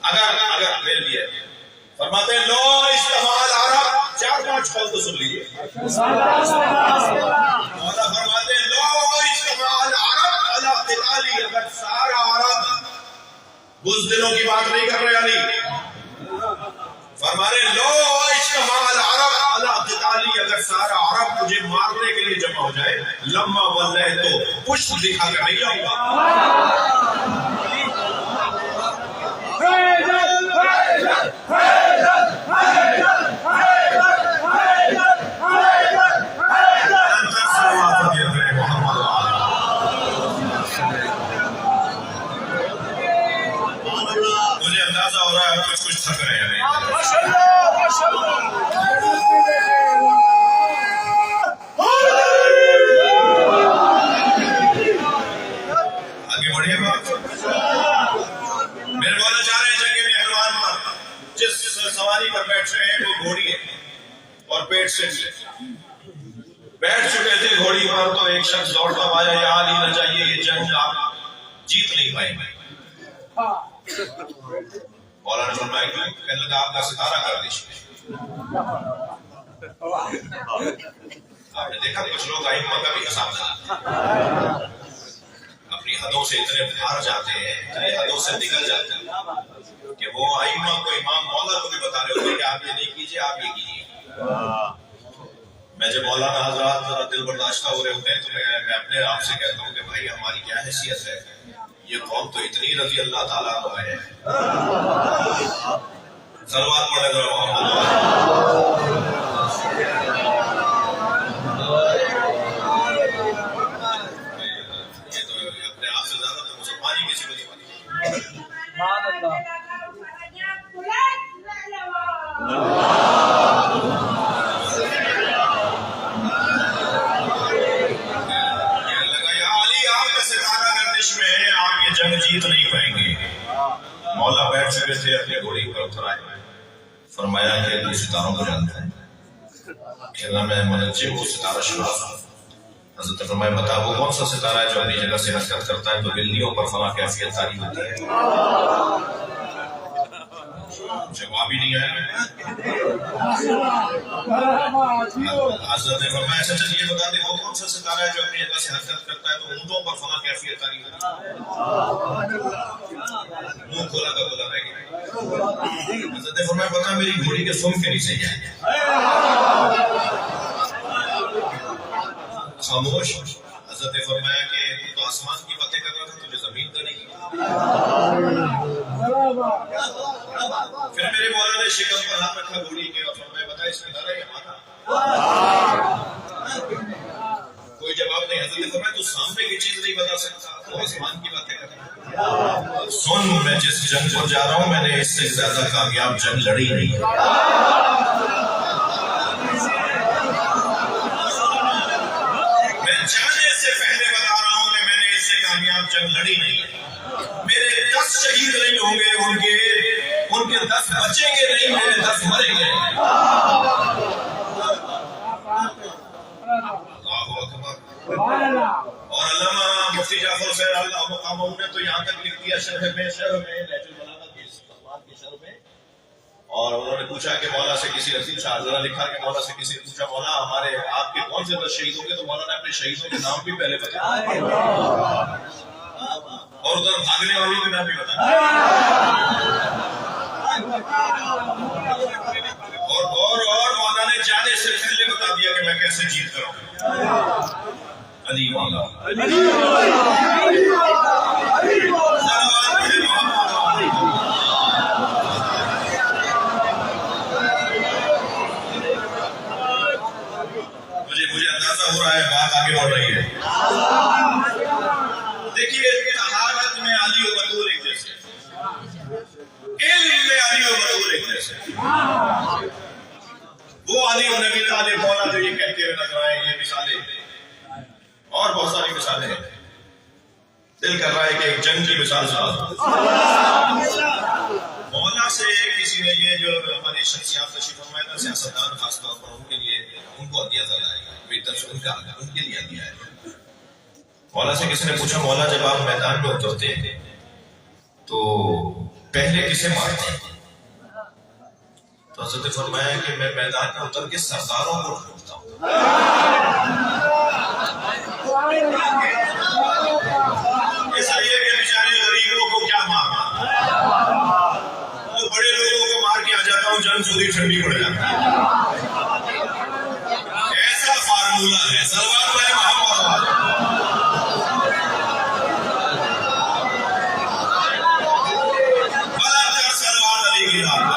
اگر میرے لیے فرماتے ہیں لو اجتماع العرب, 4-5 قول تو سن لیجیے. مولا فرماتے ہیں لو اجتماع العرب علی قتالی, اگر سارا عرب بزدلوں کی بات نہیں کر رہے علی, فرما رہے لو اجتماع العرب علی قتالی, اگر سارا عرب مجھے مارنے کے لیے جمع ہو جائے, لما واللہ تو پشت دکھا کر نہیں جاؤں گا. مجھے اندازہ ہو رہا ہے کچھ تھک رہے ہیں. آگے بڑھیے گا. میرے مولا جا رہے ہیں جنگ مہروان پر. جس سواری پر بیٹھ رہے ہیں وہ گھوڑی ہے اور پیٹ سے بیٹھ چکے تھے گھوڑی پر, تو ایک شخص دوڑتا آیا, یا علی نہ چاہیے, یہ جنگ آپ جیت نہیں پائیں گے. مولا نے فرمایا کیوں؟ کہنے لگا آپ کا ستارہ کر دیجیے. آپ نے دیکھا کچھ لوگ ائمہ کا بھی حساب لگاتے ہیں, اپنی حدوں سے اتنے باہر جاتے ہیں, اتنے حدوں سے نکل جاتے ہیں کہ وہ ائمہ کو امام مولا کو بھی بتا رہے ہوتے ہیں کہ آپ یہ نہیں کیجیے, آپ یہ کیجیے. میں جب مولانا حضرات ذرا دل برداشتہ ہو رہے ہوتے ہیں تو میں اپنے آپ سے کہتا ہوں کہ بھائی ہماری کیا حیثیت ہے, یہ قوم تو اتنی رضی اللہ تعالیٰ عنہ ہے. صلوات پڑھے ذرا محمد. یہ تو اپنے آپ سے زیادہ تو مسلمان ہی کسی کو نہیں پاتی. جنگ جیت نہیں پائیں گے. مولا بیٹھ چکے تھے اپنی گھوڑی پر اتر آئے. فرمایا کہ اپنے ستاروں کو جانتا ہے, کہنا میں منجم کو ستارہ شناس ہوں. حضرت فرمایا بتا وہ کون سا ستارہ ہے جو اپنی جگہ سے حرکت کرتا ہے تو بلیوں پر فلاں کیفیت طاری ہوتی ہے. جواب ہی نہیں آیا. حضرت نے فرمایا اچھا یہ بتا دے وہ کون سا ستارہ ہے جو اپنی جگہ سے حرکت کرتا ہے تو اونٹوں پر فلاں کیفیت طاری ہوتی ہے. منہ کھولا کا بولا رہ گیا. حضرت نے فرمایا بتا میری گھوڑی کے سم کے نیچے کیا ہے. خاموش. حضرت نے فرمایا کہ تو آسمان کی باتیں کر رہا تھا, تجھے زمین کا نہیں. پھر میرے مولا نے شکم پر ہاتھ رکھا گھوڑی کے اور فرمایا بتا اس ستارہ یہ مانا. کوئی جواب نہیں. حضرت نے فرمایا تو سامنے کی چیز نہیں بتا سکتا, تو آسمان کی باتیں کر رہا. سن میں جس جنگ پر جا رہا ہوں میں نے اس سے زیادہ کامیاب جنگ لڑی نہیں. میں جانے سے پہلے بتا رہا ہوں کہ میں نے اس سے کامیاب جنگ لڑی نہیں. میرے 10 شہید نہیں ہوں گے, ان کے 10 بچیں گے نہیں, میرے 10 مریں گے. اللہ اکبر. اور علامہ مفتی جعفر حسین اللہ مقامہ نے تو یہاں تک لکھ دیا شرح میں نہج البلاغہ کی شرح میں. اور انہوں نے پوچھا کہ مولا سے کسی رسول شاہ ذرا لکھا کہ مولا سے کسی نے پوچھا مولا ہمارے آپ کے کون سے 10 شہید ہوں گے, تو مولا نے اپنے شہیدوں کے نام بھی پہلے بتایا. اور ادھر بھاگنے والی بھی نہ بھی بتا اور مولا نے جانے سے پہلے بتا دیا کہ میں کیسے جیت کر آؤں. علی مولا مجھے اندازہ ہو رہا ہے بات آگے بڑھ رہی ہے. دیکھیے طہارت میں علی و بطول ایک جیسے, علم میں علی و بطول ایک جیسے. وہ علی و نبی طالب مولا جو یہ کہتے ہوئے نظر آئے, یہ مثالیں اور بہت ساری مثالیں ہیں. دل کر رہا ہے کہ ایک جنگ کی مثال سنا. مولا سے کسی نے یہ جو ہماری شخصیات تشریف فرمائے نا, سیاستدان خاص طور پر ان کے لیے ان کو عطیہ دلائے گا, ان کے لیے عطیہ ہے. مولا سے کسی نے پوچھا مولا جب آپ میدان میں اترتے ہیں تو پہلے کسے مارتے ہیں؟ تو حضرت نے فرمایا کہ میں میدان میں اتر کے سرداروں کو ڈھونڈتا ہوں. اس لیے کہ بیچارے غریبوں کو کیا مارنا, وہ بڑے لوگوں کو مار کے آ جاتا ہوں, جنگ سودی ٹھنڈی پڑ جاتی ہے. ایسا فارمولہ ہے. سلوات بھائی محمد سلوات علی کی رات.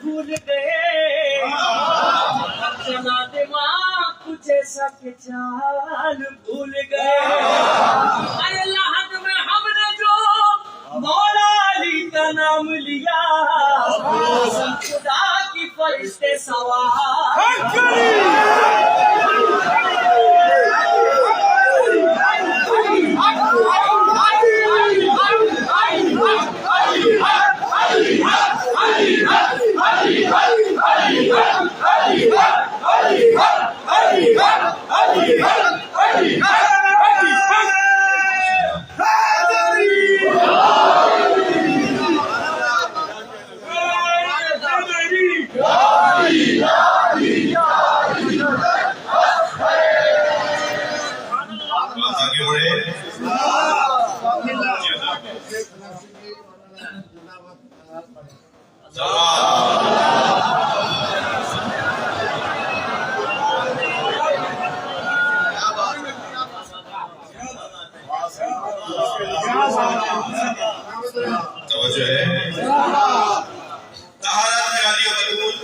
بھول گئے جنا دماغ کچھ ایسا کہ چال بھول گئے. ارے لحد میں ہم نے جو مولا علی کا نام لیا, خدا کی فرشتے سوار توجہ ہے. طہارت میں علی و بطول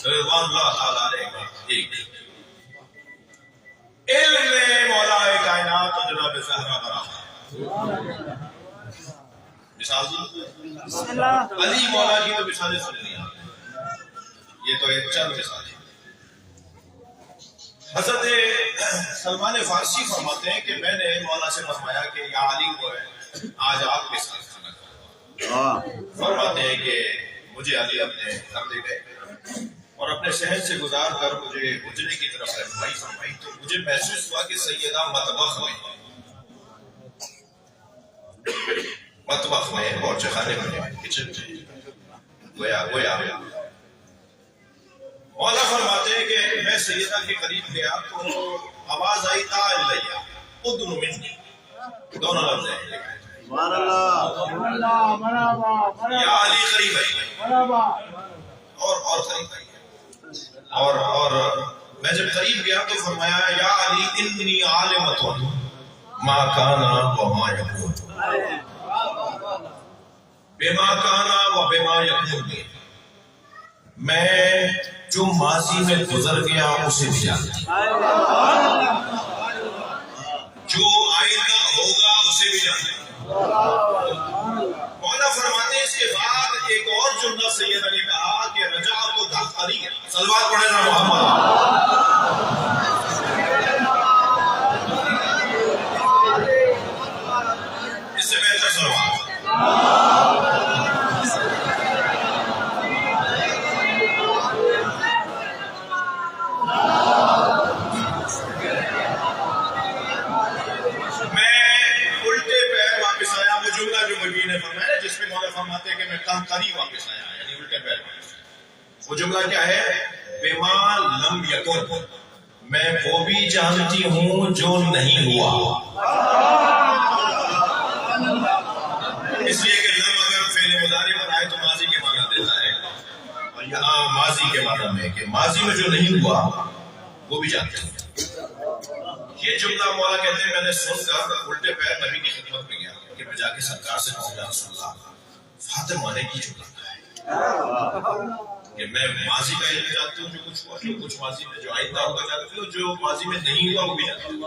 رضوان اللہ تعالی علیہ کا ایک. علم میں مولا کائنات و جناب زہرا برابر. مثال علی مولا کی تو مثالیں سن لیا, یہ تو ایک چند مثالیں. حضرت سلمان فارسی فرماتے ہیں کہ میں نے مولا سے فرمایا کہ یا علی وہ ہے آج آپ کے ساتھ کھانا کھاؤں. فرماتے ہیں کہ مجھے علی اپنے گھر لے گئے اور اپنے شہر سے گزار کر مجھے حجرے کی طرف رہنمائی فرمائی, تو مجھے محسوس ہوا کہ سیدہ مطبخ میں باورچی خانے میں کچن میں گویا. مولا فرماتے ہیں کہ میں سیدہ کے قریب گیا تو آواز آئی تعال لیا ادن منی, دونوں لفظ ہیں یا علی قریب آئی اور قریب آئی. اور میں جب قریب گیا تو فرمایا یا علی انی عالمۃ ما کان وما یکون, بما کان و بما یکون. میں جو ماضی میں گزر گیا اسے بھی جانتا, جو آئندہ ہوگا اسے بھی جانتا. مولا فرماتے ہیں اس کے بعد ایک اور جملہ سیدہ نے کہا کہ رجعت و تحقری. صلوات پڑھے نا محمد. اس سے بہتر صلوات. جس پہ مولا فرماتے ہیں کہ میں کہاں واپس آیا, یعنی الٹے پیر واپس. وہ جملہ کیا ہے؟ بما لم یکن, میں وہ بھی جانتی ہوں جو نہیں ہوا. اس لیے کہ لم اگر فعل مضارع بنائے تو ماضی کے معنی دیتا ہے, اور یہاں ماضی کے معنی میں کہ ماضی میں جو نہیں ہوا وہ بھی جانتے ہیں. یہ جملہ مولا کہتے ہیں میں نے سن کر الٹے پیر نبی کی خدمت میں گیا کہ میں جا کے سرکار سے کہوں یا رسول اللہ فاطمہ نے کی جملہ کہ میں ماضی کا علم جانتی ہوں جو کچھ ہوا, جو کچھ ماضی میں جو آئندہ ہوگا جانتی ہوں, جو ماضی میں نہیں ہوا وہ بھی جانتی ہوں.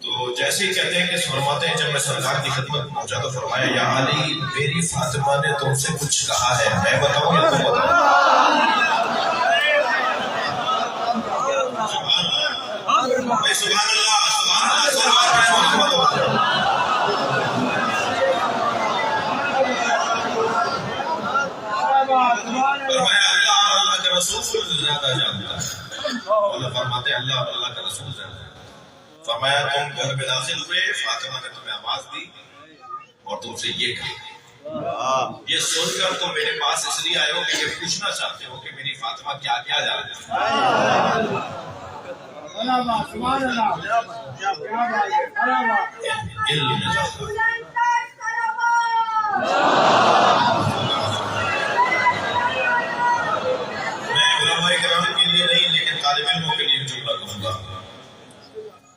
تو جیسے ہی کہتے ہیں کہ فرماتے ہیں جب میں سرکار کی خدمت پہنچا تو فرمایا یا علی میری فاطمہ نے تم سے کچھ کہا ہے, میں بتاؤں یا تم بتاؤ؟ سبحان اللہ, سبحان اللہ, سبحان اللہ. فرمایا اللہ کا رسول زیادہ جانتا ہے. اللہ فرماتے ہیں اللہ کا رسول زیادہ. فرمایا تم گھر میں داخل ہوئے, فاطمہ نے تمہیں آواز دی اور تم سے یہ کہا. یہ سن کر تم میرے پاس اس لیے آئے ہو کہ یہ پوچھنا چاہتے ہو کہ میری فاطمہ کیا کیا جانتی ہے. علم میں جاتا میں علماء کرام کے لیے نہیں لیکن طالب علموں کے لیے جملہ کہوں گا.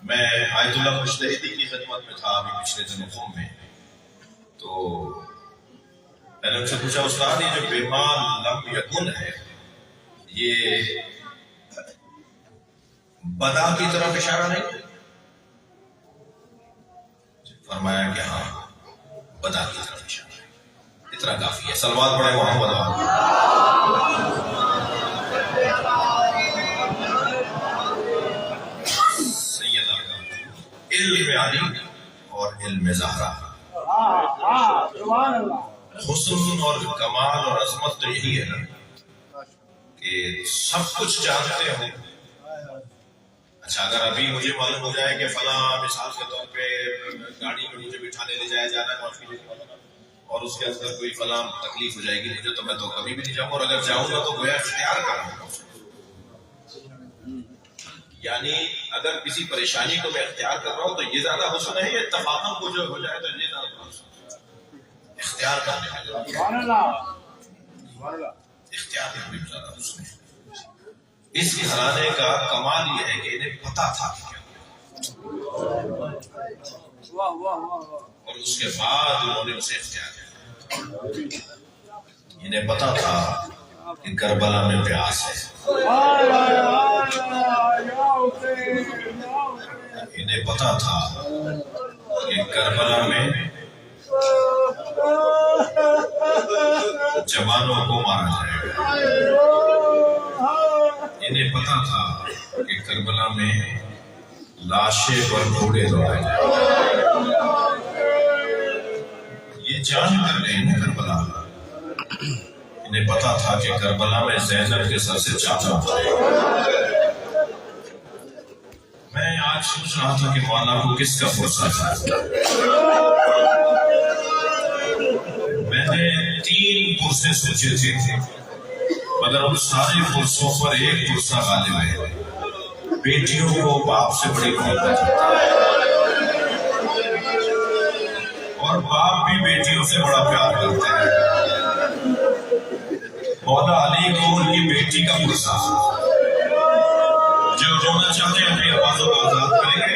میں آیت اللہ مجتہدی کی خدمت میں تھا ابھی پچھلے دنوں قوم میں, تو میں نے ان سے پوچھا استاد یہ جو بما لم یکن ہے یہ بدا کی طرف اشارہ نہیں؟ فرمایا کہ ہاں بدا کی طرف اشارہ ہے, اتنا کافی ہے. صلوات پڑھے محمد سیدہ علم علی اور علم زہرا. حسن اور کمال اور عظمت تو یہی ہے نا کہ سب کچھ جانتے ہو. اچھا اگر ابھی مجھے معلوم ہو جائے کہ فلاں مثال کے طور پہ گاڑی میں مجھے بٹھانے لے جایا جانا ہے اور اس کے اندر کوئی فلاں تکلیف ہو جائے گی مجھے, تو میں تو کبھی بھی نہیں جاؤں گا, اور اگر جاؤں گا تو گویا اختیار کروں گا. یعنی اگر کسی پریشانی کو میں اختیار کر رہا ہوں تو یہ زیادہ حسن ہے, یہ تفاہم کو جو ہو جائے تو یہ زیادہ حسن ہے. اختیار کرنے میں اختیار کرنے میں زیادہ حسن ہے. اس گھرانے کا کمال یہ ہے کہ انہیں پتا تھا اور اس کے بعد انہوں نے اسے اختیار کیا. انہیں پتا تھا کہ کربلا میں پیاس ہے, انہیں پتا تھا کہ کربلا میں جوانوں کو مارا جائے گا, انہیں پتا تھا کہ کربلا میں لاشیں پر گھوڑے دوڑائے جائیں گے. یہ جان کر گئے نا کربلا. انہیں پتا تھا کہ کربلا میں زینب کے سر سے چاچا اترے گا. میں آج سوچ رہا تھا کہ مولا کو کس کا فرصہ تھا. میں نے 3 پرسے سوچے تھے مگر ان سارے پرسوں پر ایک پرسہ غالب ہے. بیٹیوں کو باپ سے بڑی محبت ہوتا ہے اور باپ بھی بیٹیوں سے بڑا پیار کرتے ہیں. مولا علی کو ان کی بیٹی کا پرسہ, جو رونا چاہتے ہیں اپنی آوازوں کو آزاد کریں گے.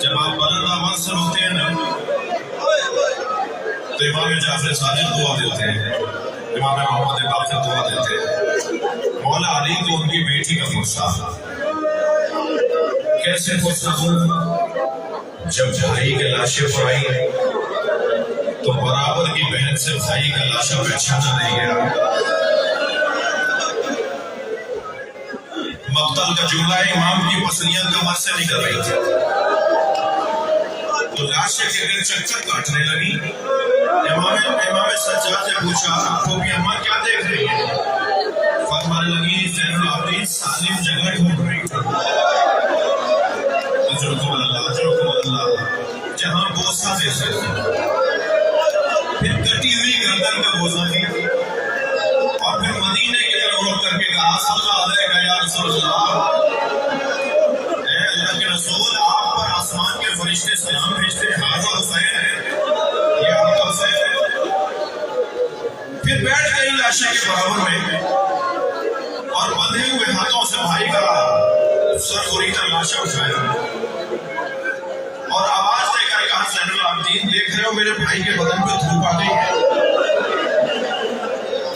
جب آپ بلند آواز سے روتے ہیں نا تو امام جعفر صادق دعا دیتے ہیں, امام محمد باقر دعا دیتے ہیں. مولا علی کو ان کی بیٹی کا پرسہ, کیسے پرسہ ہوں؟ جب بھائی کے لاشیں پر آئی تو برابر کی بہن سے بھائی کا لاشا پہچانا نہیں گیا. مقتل کا جملہ امام کی پسلیاں کمر سے نکل رہی تھی تو لاشیں کے دن چکر کاٹنے لگی. امام سجاد نے پوچھا آپ کو بھی اماں کیا دیکھ رہی ہے؟ فرمانے لگی زین العابدین سالم جگہ ڈھونڈ رہی تھی. اجرکم اللہ جہاں بوسہ دے سکتے. پھر کٹی ہوئی گردن کا بوسہ دیا اور پھر مدینے کی طرف رخ کر کے کہا صلی اللہ علیہ یا رسول اللہ، اے اللہ کے رسول، آپ پر آسمان کے فرشتے سلام بھیجتے ہیں، حاضر حسین ہے، یہ آپ کا حسین ہے۔ پھر بیٹھ گئی لاشے کے برابر میں اور بندھے ہوئے ہاتھوں سے بھائی کا سر گوری کا لاشا اٹھایا اور آواز دے کر کہا زین العابدین، دیکھ رہے ہو میرے بھائی کے بدن پہ دھوپ آ گئی ہے،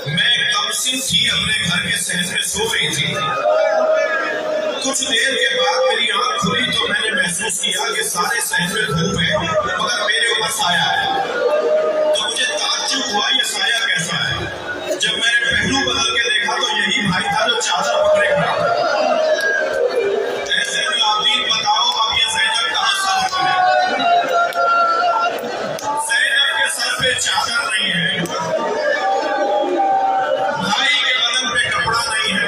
میں کمسن تھی اپنے گھر کے صحن میں سو رہی تھی، کچھ دیر کے بعد میری آنکھ کھلی تو میں نے محسوس کیا کہ سارے صحن میں دھوپ ہے مگر میرے اوپر سایہ ہے، تو مجھے تعجب ہوا یہ سایہ کیسا ہے۔ جب میں نے پہلو بدل کے دیکھا تو یہی بھائی تھا جو چادر پکڑے کھڑا تھا۔ اے زین العابدین بتاؤ اب یہ زینب کہاں سر ہے؟ زینب کے سر پہ چادر نہیں ہے، بھائی کے بدن پہ کپڑا نہیں ہے،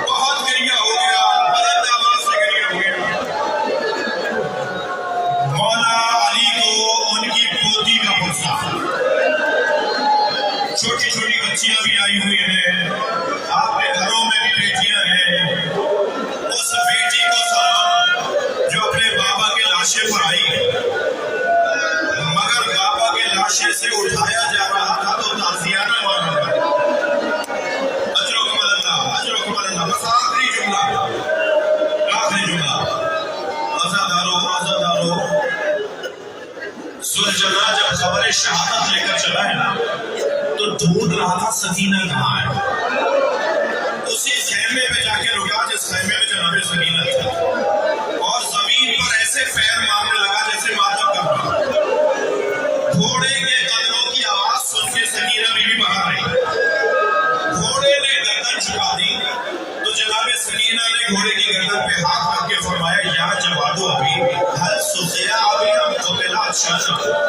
بہت گریہ ہو گیا، بلند آواز سے گریہ ہو گیا۔ مولا علی کو ان کی پوتی کا غصہ، چھوٹی چھوٹی بچیاں بھی آئی ہوئی ہیں، آپ کے گھروں میں بھی بیٹیاں ہیں، اس بیٹی کو سلام جو اپنے بابا کے لاشے پر آئی مگر بابا کے لاشے سے اٹھایا جا رہا تھا تو تعزیانہ مانا گیا۔ اجرکم اللہ، اجرکم اللہ۔ بس آخری جملہ، آخری جملہ، عزادارو عزادارو، ذوالجلال جب خبر شہادت لے کر چلا ہے نا تو ڈھونڈ رہا تھا سکینہ کہاں ہے، اسی خیمے پہ جا کے رکا جس خیمے میں جناب سکینہ تھا اور زمین پر ایسے پیر مارنے لگا جیسے ماتم کر رہا۔ گھوڑے کے قدموں کی آواز سن کے سکینہ بی بی باہر آئی، گھوڑے نے گردن جھکا دی تو جناب سکینہ نے گھوڑے کی گردن پہ ہاتھ رکھ کے فرمایا یا جوادو ابھی حل سخیا ابھی ہم قتلا شانا،